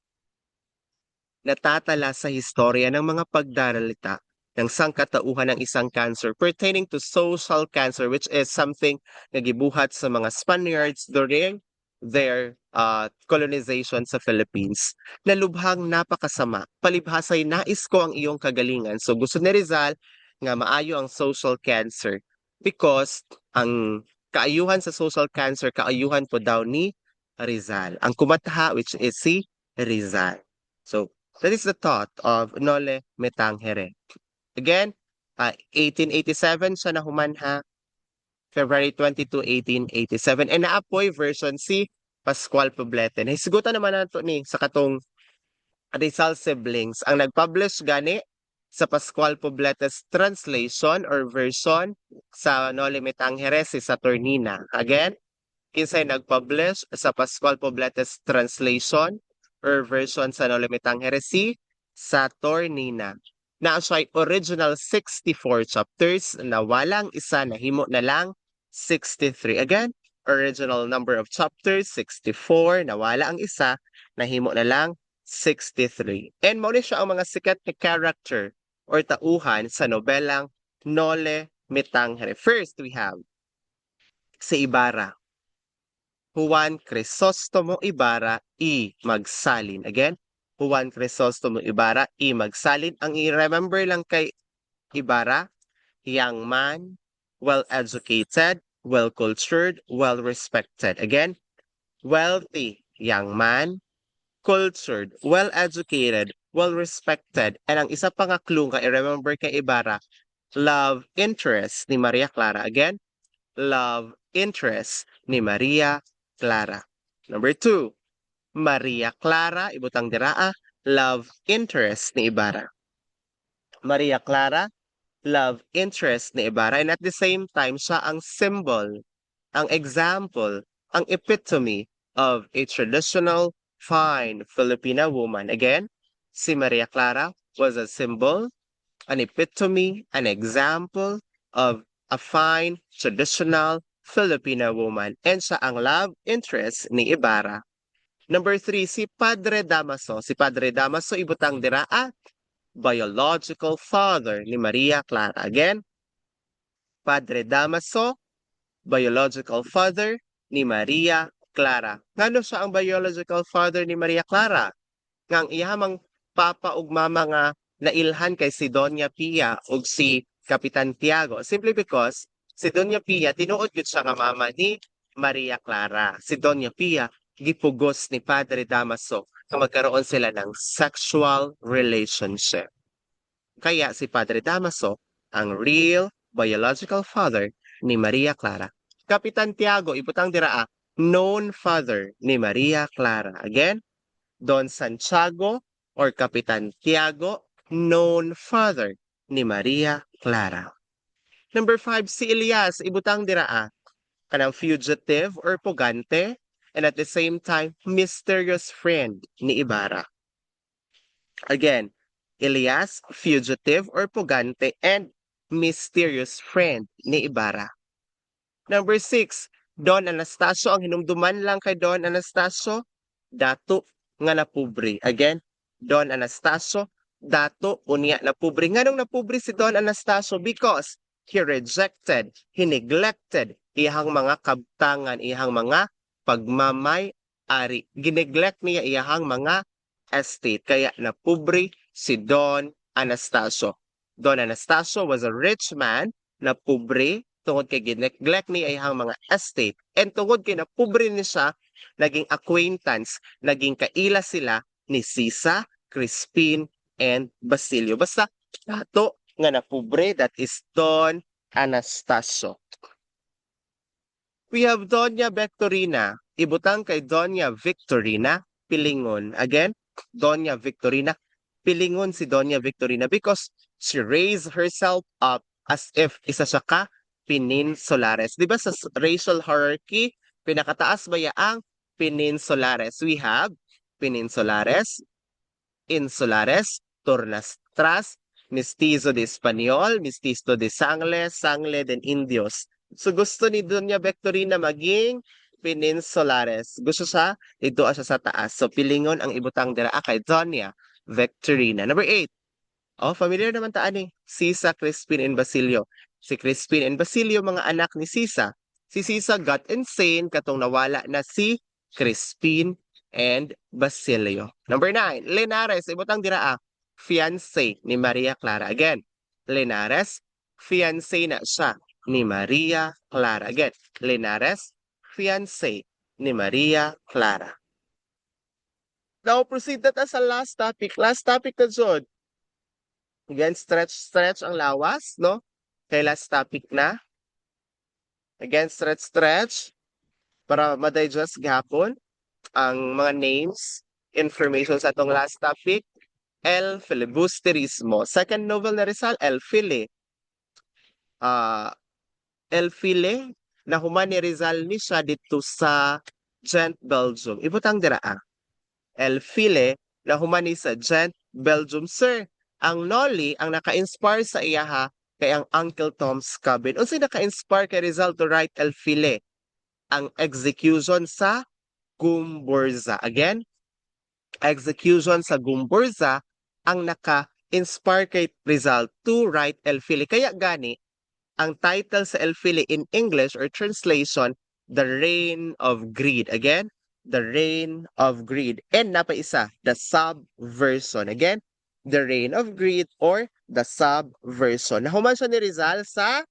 Natatala sa historya ng mga pagdaralita ng sangkatauhan ng isang cancer pertaining to social cancer which is something na gibuhat sa mga Spaniards during their colonization sa Philippines na lubhang napakasama. Palibhasay nais ko ang iyong kagalingan. So gusto ni Rizal nga maayo ang social cancer because ang kaayuhan sa social cancer, kaayuhan po daw ni Rizal. Ang kumatha which is si Rizal. So that is the thought of Nole Mitanghere. Again, 1887 siya nahumanha, February 22, 1887. And naapoy version si Pascual Poblete. Hisigutan naman nato ni sa katong Rizal siblings. Ang nag-publish gani sa Pascual Poblete's translation or version sa Nole Mitanghere si Saturnina. Again, kinsay nag-publish sa Pascual Poblete's translation or version sa Nole Mitanghere si Saturnina. Na siya'y original 64 chapters na walang isa na himo na lang 63. Again, original number of chapters 64 na wala ang isa na himo na lang 63. And mao ni siya ang mga sikat na character or tauhan sa nobelang Nole Mitanghere. First, we have si Ibarra. Juan Crisostomo Ibarra I. Magsalin. Again, Juan Crisostomo Ibarra I. Magsalin. Ang i-remember lang kay Ibarra, young man, well-educated, well-cultured, well-respected. Again, wealthy, young man, cultured, well-educated, well-respected. And ang isa pa nga clue nga i-remember kay Ibarra, love interest ni Maria Clara. Again, love interest ni Maria Clara. Number 2, Maria Clara, ibutang diraa, love interest ni Ibarra. Maria Clara, love interest ni Ibarra. And at the same time, siya ang symbol, ang example, ang epitome of a traditional, fine Filipina woman. Again, si Maria Clara was a symbol, an epitome, an example of a fine, traditional Filipina woman. And siya ang love interest ni Ibarra. Number 3, si Padre Damaso. Si Padre Damaso, ibutang diraa, biological father ni Maria Clara. Again, Padre Damaso, biological father ni Maria Clara. Ngano siya ang biological father ni Maria Clara? Ngang ihamang papa ug mama nga nailhan kay si Doña Pia ug si Kapitan Tiago. Simply because si Doña Pia tinuod gyud siya nga mama ni Maria Clara. Si Doña Pia gipugos ni Padre Damaso na magkaroon sila ng sexual relationship. Kaya si Padre Damaso ang real biological father ni Maria Clara. Kapitan Tiago, ibutang diraa, known father ni Maria Clara. Again, Don Santiago or Kapitan Tiago, known father ni Maria Clara. Number 5, si Elias, ibutang diraa, kanang fugitive or pugante, and at the same time, mysterious friend ni Ibarra. Again, Elias, fugitive or pugante, and mysterious friend ni Ibarra. Number 6, Don Anastasio. Ang hinumduman lang kay Don Anastasio, dato nga napobre. Again, Don Anastasio, dato unya napobre. Nganong napobre si Don Anastasio? Because he rejected, he neglected iyang mga kabtangan, iyang mga pagmamay-ari. Gineglect niya iyang mga estate. Kaya napobre si Don Anastasio. Don Anastasio was a rich man na pobre tungod kay gineglect niya iyang mga estate. And tungod kay napobre ni siya, naging acquaintance, naging kaila sila ni Sisa, Crispin, and Basilio. Basta dato nga napobre, that is Don Anastasio. We have Doña Victorina. Ibutang kay Doña Victorina, pilingon. Again, Doña Victorina, pilingon si Doña Victorina because she raised herself up as if isa siya ka Peninsulares. Di ba sa racial hierarchy, pinakataas ba ang Peninsulares? We have Peninsulares, Insulares, Turnastras, Mestizo de Espanyol, Mestizo de Sangle, Sangle de Indios. So gusto ni Doña Victorina maging Peninsulares. Gusto siya, dito siya sa taas. So pilingon ang ibutang dira kay Doña Victorina. Number 8. Oh, familiar naman ta ani. Sisa, Crispin, and Basilio. Si Crispin and Basilio, mga anak ni Sisa. Si Sisa got insane katong nawala na si Crispin and Basilio. Number 9. Linares, ibutang dira fiancé ni Maria Clara. Again, Linares, fiancé na siya ni Maria Clara. Again, Linares, fiancé ni Maria Clara. Now, proceed na ta sa last topic. Last topic na dyan. Again, stretch ang lawas, no? Kay last topic na. Again, stretch. Para ma-digest gahapon ang mga names, information sa atong last topic. El Filibusterismo. Second novel na Rizal, El Fili. El Fili, na human ni Rizal ni siya dito sa Gent, Belgium. Ibutang diraa. El Fili, na human ni sa Gent, Belgium. Sir, ang Nolly, ang naka-inspire sa iyaha kay ang Uncle Tom's Cabin. Unsay naka-inspire kay Rizal to write El Fili? Ang execution sa Gumburza. Again, execution sa Gumburza ang naka-inspire kay Rizal to write El Fili. Kaya gani, ang title sa El Fili in English or translation, The Reign of Greed. Again, The Reign of Greed. And napaisa, the subversion. Again, The Reign of Greed or the subversion. Nahuman siya ni Rizal sa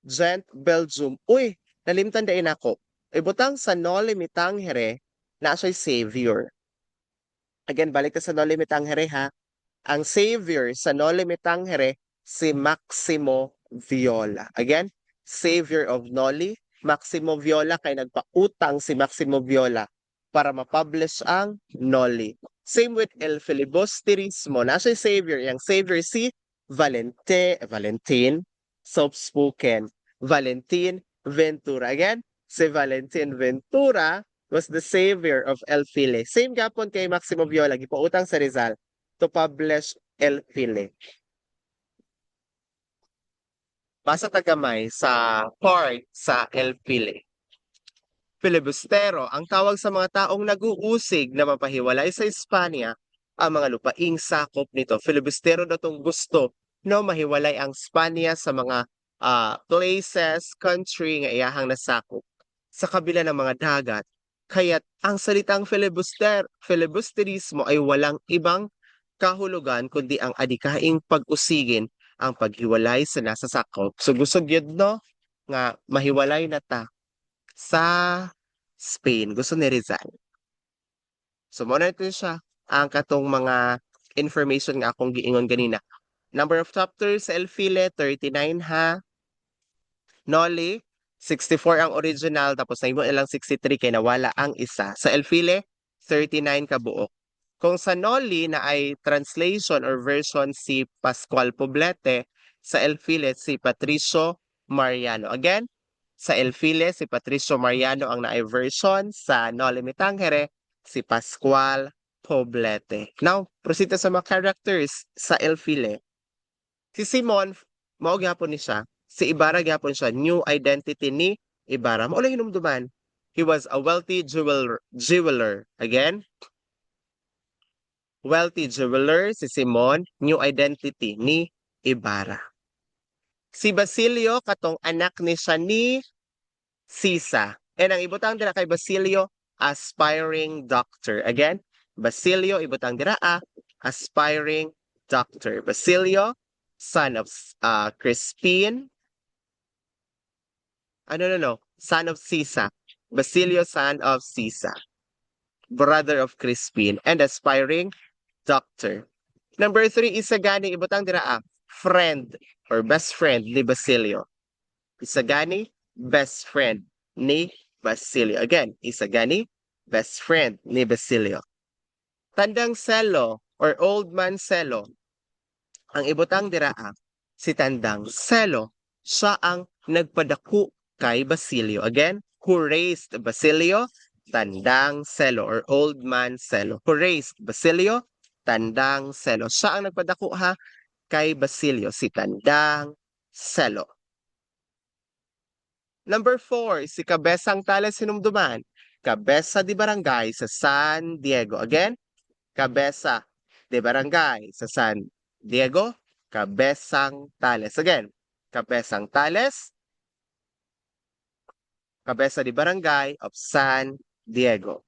Gent, Belgium. Uy, nalimtan din ako. Ibutang sa Noli Me Tangere na siya'y savior. Again, balik ka sa Noli Me Tangere ha. Ang savior sa Noli Me Tangere, si Maximo Viola. Again, savior of Noli, Maximo Viola, kay nagpautang si Maximo Viola para ma-publish ang Noli. Same with El Filibusterismo. Nasa savior, yung savior si Valentin, soft-spoken. Valentin Ventura. Again, si Valentin Ventura was the savior of El File. Same gapon kay Maximo Viola, gipautang sa Rizal to publish El File. Basa tagamay sa part sa El File. Filibustero ang tawag sa mga taong nag-uusig na mapahiwalay sa Espanya ang mga lupaing sakop nito. Filibustero na itong gusto no mahiwalay ang Espanya sa mga places, country nga iyahang nasakop sa kabila ng mga dagat. Kaya't ang salitang filibusterismo ay walang ibang kahulugan kundi ang adikaing pag-usigin ang paghiwalay sa nasasakop. So gusto gyud no nga mahiwalay na ta sa Spain. Gusto ni Rizal. So muna ito siya ang katong mga information nga akong giingon ganina. Number of chapters sa El File 39 ha. Noli 64 ang original tapos naimo ilang 63 kay nawala ang isa. Sa El File 39 ka buok. Kung sa Noli na ay translation or version si Pascual Poblete, sa El File si Patricio Mariano. Again, sa El File si Patricio Mariano ang naay version, sa Noli Me Tangere si Pascual Poblete. Now, proceed sa mga characters sa El File. Si Simon, mao gyapon ni siya. Si Ibarra gyapon siya, new identity ni Ibarra. Mao lang hinumduman. He was a wealthy jeweler. Again, wealthy jeweler si Simon, new identity ni Ibarra. Si Basilio katong anak ni siya ni Sisa. And ang ibutang dira kay Basilio, aspiring doctor. Again, Basilio ibutang dira aspiring doctor. Basilio, son of Crispin. No. Son of Sisa. Basilio, son of Sisa. Brother of Crispin. And aspiring doctor. Number 3, Isagani, ibutang dira friend or best friend ni Basilio. Isagani, best friend ni Basilio. Again, Isagani, best friend ni Basilio. Tandang Selo or old man Selo. Ang ibutang dira si Tandang Selo. Siya ang nagpadako kay Basilio. Again, who raised Basilio? Tandang Selo or old man Selo. Who raised Basilio? Tandang Selo. Siya ang nagpadako kay Basilio, si Tandang Selo. Number 4, si Cabezang Tales sinumduman. Cabeza de Barangay sa San Diego. Again, Cabeza de Barangay sa San Diego. Cabezang Tales. Again, Cabezang Tales. Cabeza de Barangay of San Diego.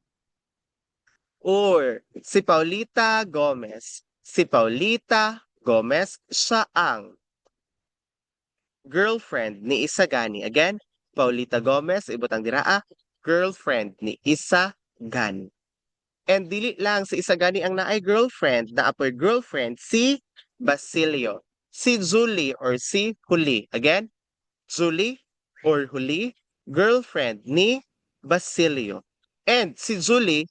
Or si Paulita Gomez. Si Paulita Gomez, siya ang girlfriend ni Isagani. Again, Paulita Gomez, ibutang dira girlfriend ni Isagani. And dili lang si Isagani ang naay girlfriend, naapoy girlfriend si Basilio. Si Julie or si Huli. Again, Julie or Huli, girlfriend ni Basilio. And si Julie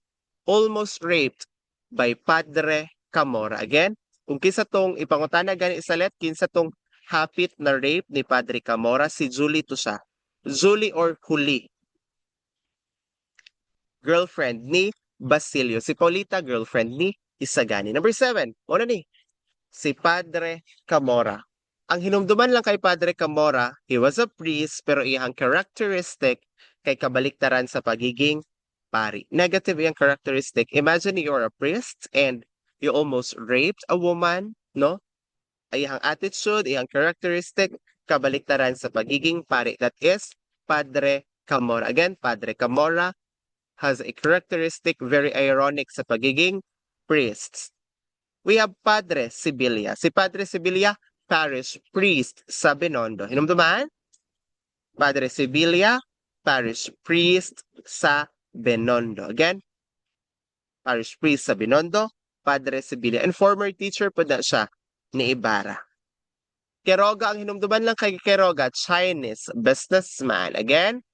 almost raped by Padre Camora. Again, kung kinsa tong ipangutana gani isalet, kinsa tong hapit na rape ni Padre Camora, si Julie to siya. Julie or Huli. Girlfriend ni Basilio. Si Paulita, girlfriend ni Isagani. Number 7, ano ni? Si Padre Camora. Ang hinumduman lang kay Padre Camora, he was a priest pero iyang characteristic kay kabaliktaran sa pagiging pari. Negative iyang characteristic. Imagine you're a priest and you almost raped a woman, no? Iyang attitude, iyang characteristic, kabaliktaran sa pagiging pari. That is Padre Camora. Again, Padre Camora has a characteristic very ironic sa pagiging priests. We have Padre Sibilia. Si Padre Sibilia, parish priest sa Binondo. Hinumduman? Padre Sibilia, parish priest sa Binondo. Again, parish priest sa Binondo, Padre Sibilia. And former teacher po na siya ni Ibarra. Quiroga, ang hinumduman lang kay Quiroga, Chinese businessman. Again,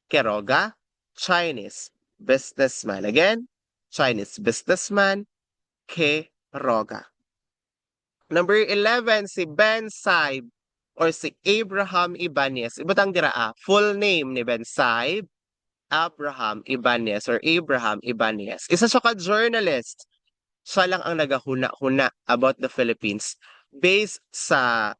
Quiroga, Chinese businessman. Again, Chinese businessman, Quiroga. Number 11, si Ben Saib or si Abraham Ibanez. Ibutang dira full name ni Ben Saib, Abraham Ibanez or Abraham Ibanez. Isa siya ka-journalist. Siya lang ang nagahuna-huna about the Philippines based sa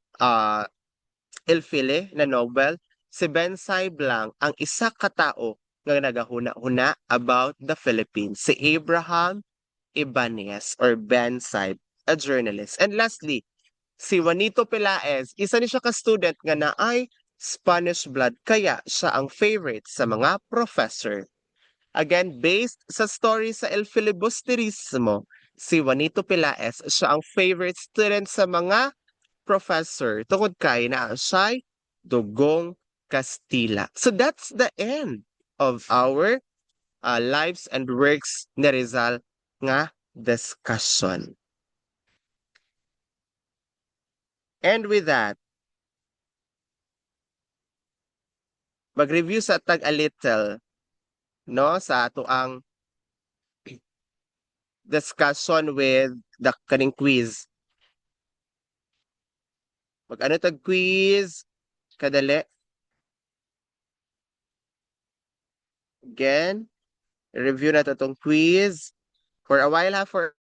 El File na novel. Si Ben Saib lang ang isa ka tao nga nagahuna-huna about the Philippines. Si Abraham Ibanez or Ben Saib, a journalist. And lastly, si Juanito Pelaez, isa ni siya ka-student nga na ay Spanish blood, kaya siya ang favorite sa mga professor. Again, based sa story sa El Filibusterismo, si Juanito Pelaez, siya ang favorite student sa mga professor tungod kay na siya'y dugong Kastila. So that's the end of our lives and works ni Rizal nga discussion. And with that, mag-review sa tag a little no sa ato ang discussion with the kaning quiz. Mag-ano tag quiz kadali. Again, review na itong quiz for a while for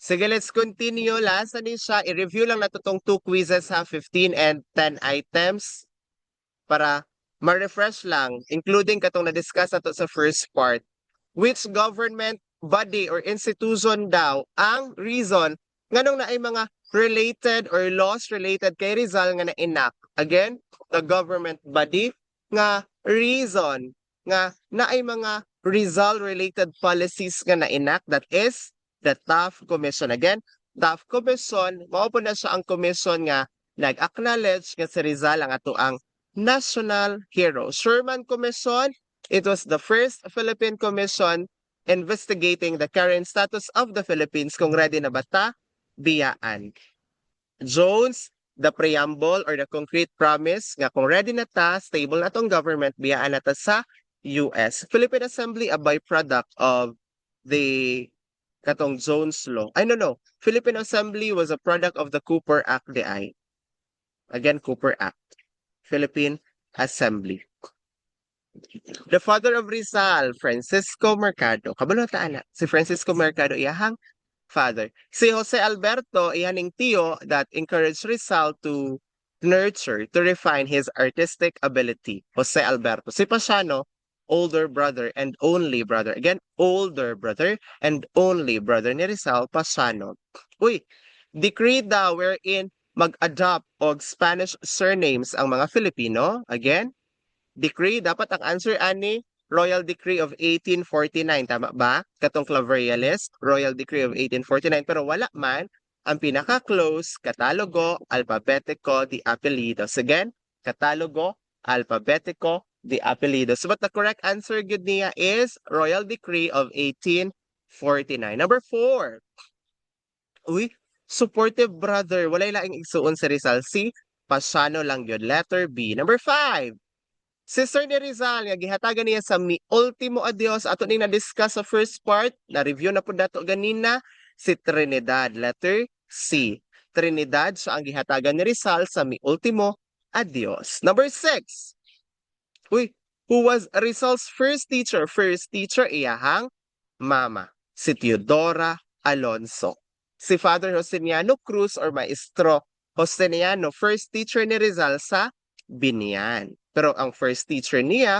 sige, let's continue. Last na din siya. I-review lang nato tong 2 quizzes ha, 15 and 10 items para ma-refresh lang, including katong na-discuss nato sa first part. Which government body or institution daw ang reason nganong na ay mga related or laws related kay Rizal nga na-enact? Again, the government body nga reason nga na ay mga Rizal-related policies nga na-enact, that is the TAF Commission. Again, TAF Commission, mao po na siya ang commission nga nag-acknowledge nga si Rizal ang ato ang national hero. Sherman Commission, it was the first Philippine Commission investigating the current status of the Philippines kung ready na ba ta biyaan. Jones, the preamble or the concrete promise nga kung ready na ta, stable na tong government, biyaan na ta sa US. Philippine Assembly, a byproduct of the katong Jones Law. I don't know. Philippine Assembly was a product of the Cooper Act DI. Again, Cooper Act. Philippine Assembly. The father of Rizal, Francisco Mercado. Kabalo ta anak. Si Francisco Mercado, iyahang father. Si Jose Alberto, iyaning tiyo that encouraged Rizal to nurture, to refine his artistic ability. Jose Alberto. Si Pasiano, older brother and only brother. Again, older brother and only brother ni Rizal, Pasiano. Uy, decree daw wherein mag-adopt og Spanish surnames ang mga Filipino. Again, decree, dapat ang answer ani Royal Decree of 1849, tama ba? Katong Claverialist, Royal Decree of 1849, pero wala man ang pinaka-close, Catalogo Alphabetico de Apellidos. Again, Catalogo Alphabetico de Apellidos. But the correct answer good niya is Royal Decree of 1849. Number 4, Uy, supportive brother. Walay laing igsuon si Rizal. Si Pasiano lang yun. Letter B. Number 5. Sister ni Rizal, nga gihatagan niya sa mi ultimo adios ato ning na-discuss sa first part, na-review na pud nato ganina, si Trinidad, letter C. Trinidad siya ang gihatagan ni Rizal sa mi ultimo adios. Number 6. Uy, who was Rizal's first teacher? First teacher, iyahang mama, si Teodora Alonso. Si Father Joseniano Cruz or Maestro Joseniano, first teacher ni Rizal sa Binian. Pero ang first teacher niya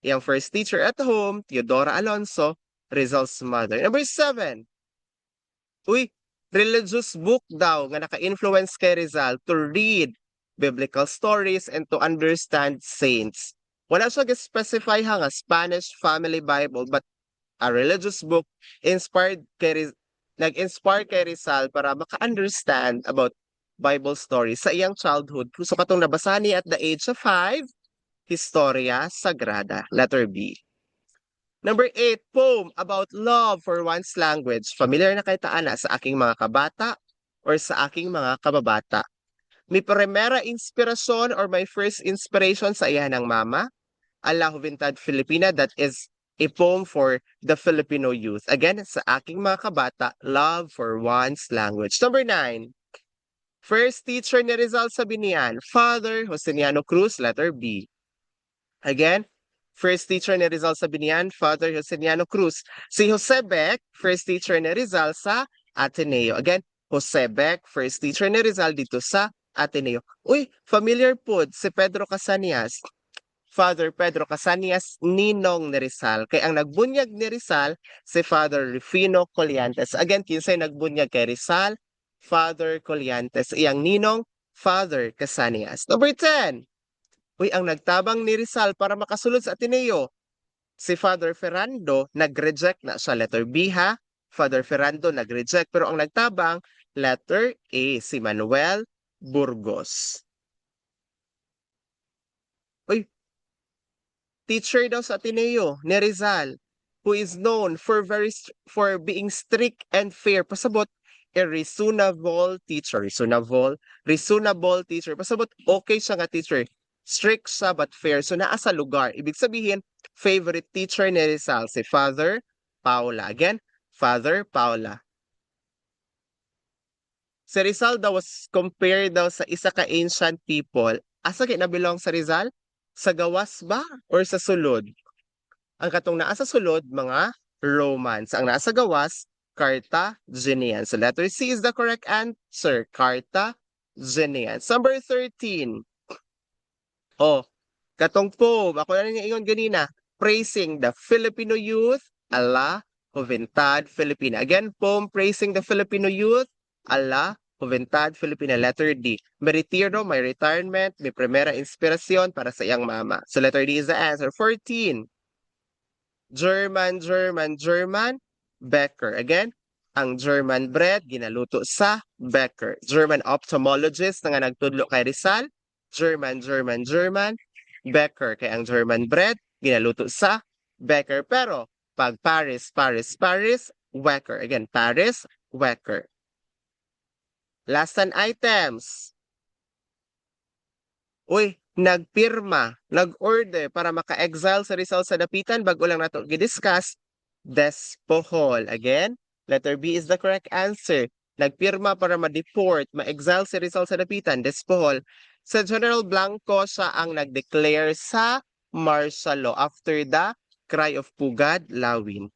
yung first teacher at home, Teodora Alonso, Rizal's mother. Number 7. Uy, religious book daw nga naka-influence kay Rizal to read biblical stories and to understand saints. Wala siya specify ha nga Spanish Family Bible, but a religious book inspired nag-inspire kay Rizal para maka-understand about Bible stories sa iyang childhood. So katong nabasahan niya at the age of 5, Historia Sagrada, letter B. Number 8, poem about love for one's language. Familiar na kay taana sa aking mga kabata or sa aking mga kababata. Mi primera inspirasyon or my first inspiration sa iya ng mama, A La Juventud Filipina, that is a poem for the Filipino youth. Again, sa aking mga kabata, love for one's language. Number 9, first teacher ni Rizal sa Binian, Father Joseniano Cruz, letter B. Again, first teacher ni Rizal sa Binian, Father Joseniano Cruz. Si Jose Beck, first teacher ni Rizal sa Ateneo. Again, Jose Beck, first teacher ni Rizal dito sa Ateneo. Uy, familiar po si Pedro Casanias. Father Pedro Casanias, ninong ni Rizal. Kaya ang nagbunyag ni Rizal, si Father Rufino Colliantes. Again, kinsay nagbunyag kay Rizal, Father Colliantes. Iyang ninong, Father Casanias. Number 10. Uy, ang nagtabang ni Rizal para makasulod sa Ateneo, si Father Ferrando, nag-reject na siya. Letter B ha. Father Ferrando nag-reject. Pero ang nagtabang, letter A, si Manuel Burgos. Uy, teacher daw sa Ateneo ni Rizal, who is known for being strict and fair. Pasabot, a reasonable teacher. Reasonable teacher. Pasabot, okay siya nga teacher. Strict siya but fair. So naa sa lugar. Ibig sabihin, favorite teacher ni Rizal, si Father Paula. Again, Father Paula. Si Rizal daw was compared daw sa isa ka ancient people. Asa kay nabilong sa Rizal? Sa gawas ba? Or sa sulod? Ang katong naa sa sulod, mga Romans. Ang nasa gawas, Carthaginians. So letter C is the correct answer. Carthaginians. Number 13. Oh, katong po, ako na nga ingon ganina, praising the Filipino youth, a la Juventud Filipina. Again, poem praising the Filipino youth, a la Juventud Filipina. Letter D. May retiro, may retirement, may primera inspirasyon para sa iyang mama. So letter D is the answer. 14. German, Becker. Again, ang German bread, ginaluto sa Becker. German ophthalmologist na nga nagtudlo kay Rizal, German, Becker. Kaya ang German bread, ginaluto sa Becker. Pero, pag Paris, Wecker. Again, Paris, Wecker. Last 10 items. Uy, nagpirma, nag-order para maka-exile sa Rizal sa dapitan bago lang nato gidiscuss, Despohol. Again, letter B is the correct answer. Nagpirma para ma-deport, ma-exile si Rizal sa dapitan, Despohol. Sa General Blanco siya ang nag-declare sa martial law after the Cry of Pugad, Lawin.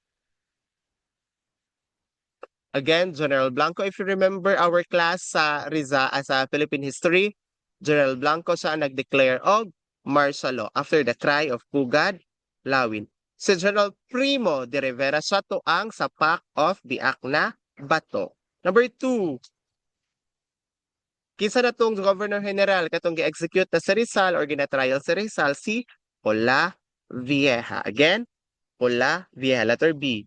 Again, General Blanco, if you remember our class sa sa Philippine History, General Blanco siya nag-declare of martial law after the Cry of Pugad, Lawin. Si General Primo de Rivera siya to ang sa Pact of Biak na Bato. Number 2. Kinsa na tong Governor General katong gi-execute na sa Rizal or gina-trial sa Rizal, si Pola Vieja. Again, Pola Vieja, letter B.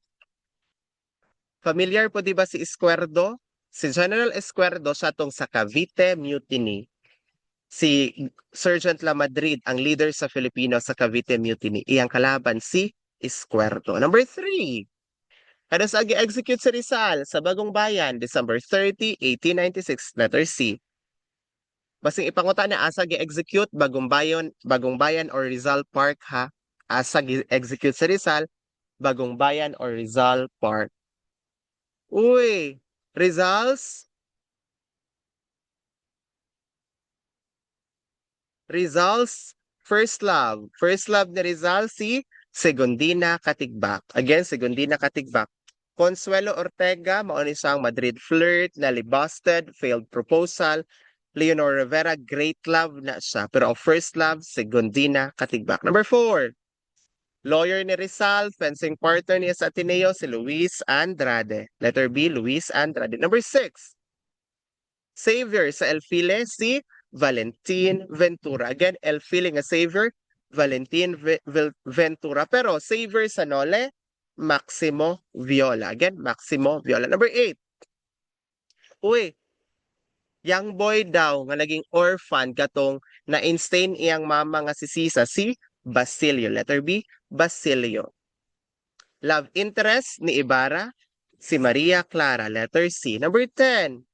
Familiar po di ba si Escuerdo? Si General Escuerdo siya tong sa Cavite Mutiny. Si Sergeant La Madrid, ang leader sa Filipino sa Cavite Mutiny. Iyang kalaban si Escuerdo. Number 3. Kada sa gi-execute sa Rizal sa Bagong Bayan, December 30, 1896, letter C. Basing ipanguta na asa gi-execute Bagong Bayan or Rizal Park ha. Asa gi-execute sa Rizal, Bagong Bayan or Rizal Park. Uy, Rizal's Rizal's first love. First love ni Rizal si Segundina Katigbak. Again, Segundina Katigbak. Consuelo Ortega, mao ni siyang Madrid flirt, Nelly Busted, failed proposal. Leonor Rivera, great love na siya. Pero ang first love, Segundina Katigbak. Number 4, lawyer ni Rizal, fencing partner niya sa Ateneo, si Luis Andrade. Letter B, Luis Andrade. Number 6, savior sa Elfile, si Valentin Ventura. Again, Elfile nga savior, Valentin Ventura. Pero savior sa Nole, Maximo Viola. Again, Maximo Viola. Number 8, uy, young boy daw nga naging orphan katong na-instain iyang mama nga si Sisa, si Basilio. Letter B, Basilio. Love interest ni Ibarra, si Maria Clara. Letter C. Number 10,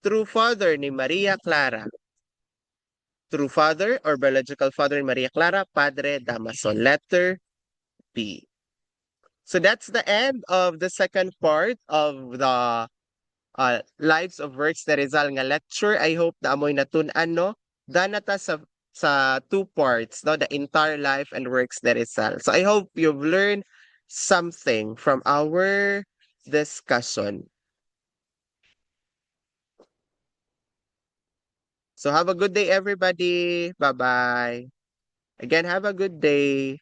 true father ni Maria Clara. True father or biological father ni Maria Clara, Padre Damaso. Letter B. So that's the end of the second part of the Lives of Works ni Rizal nga lecture. I hope na amoy natun-an, no? Danata sa two parts, no? The entire life and works ni Rizal. So I hope you've learned something from our discussion. So have a good day, everybody. Bye-bye. Again, have a good day.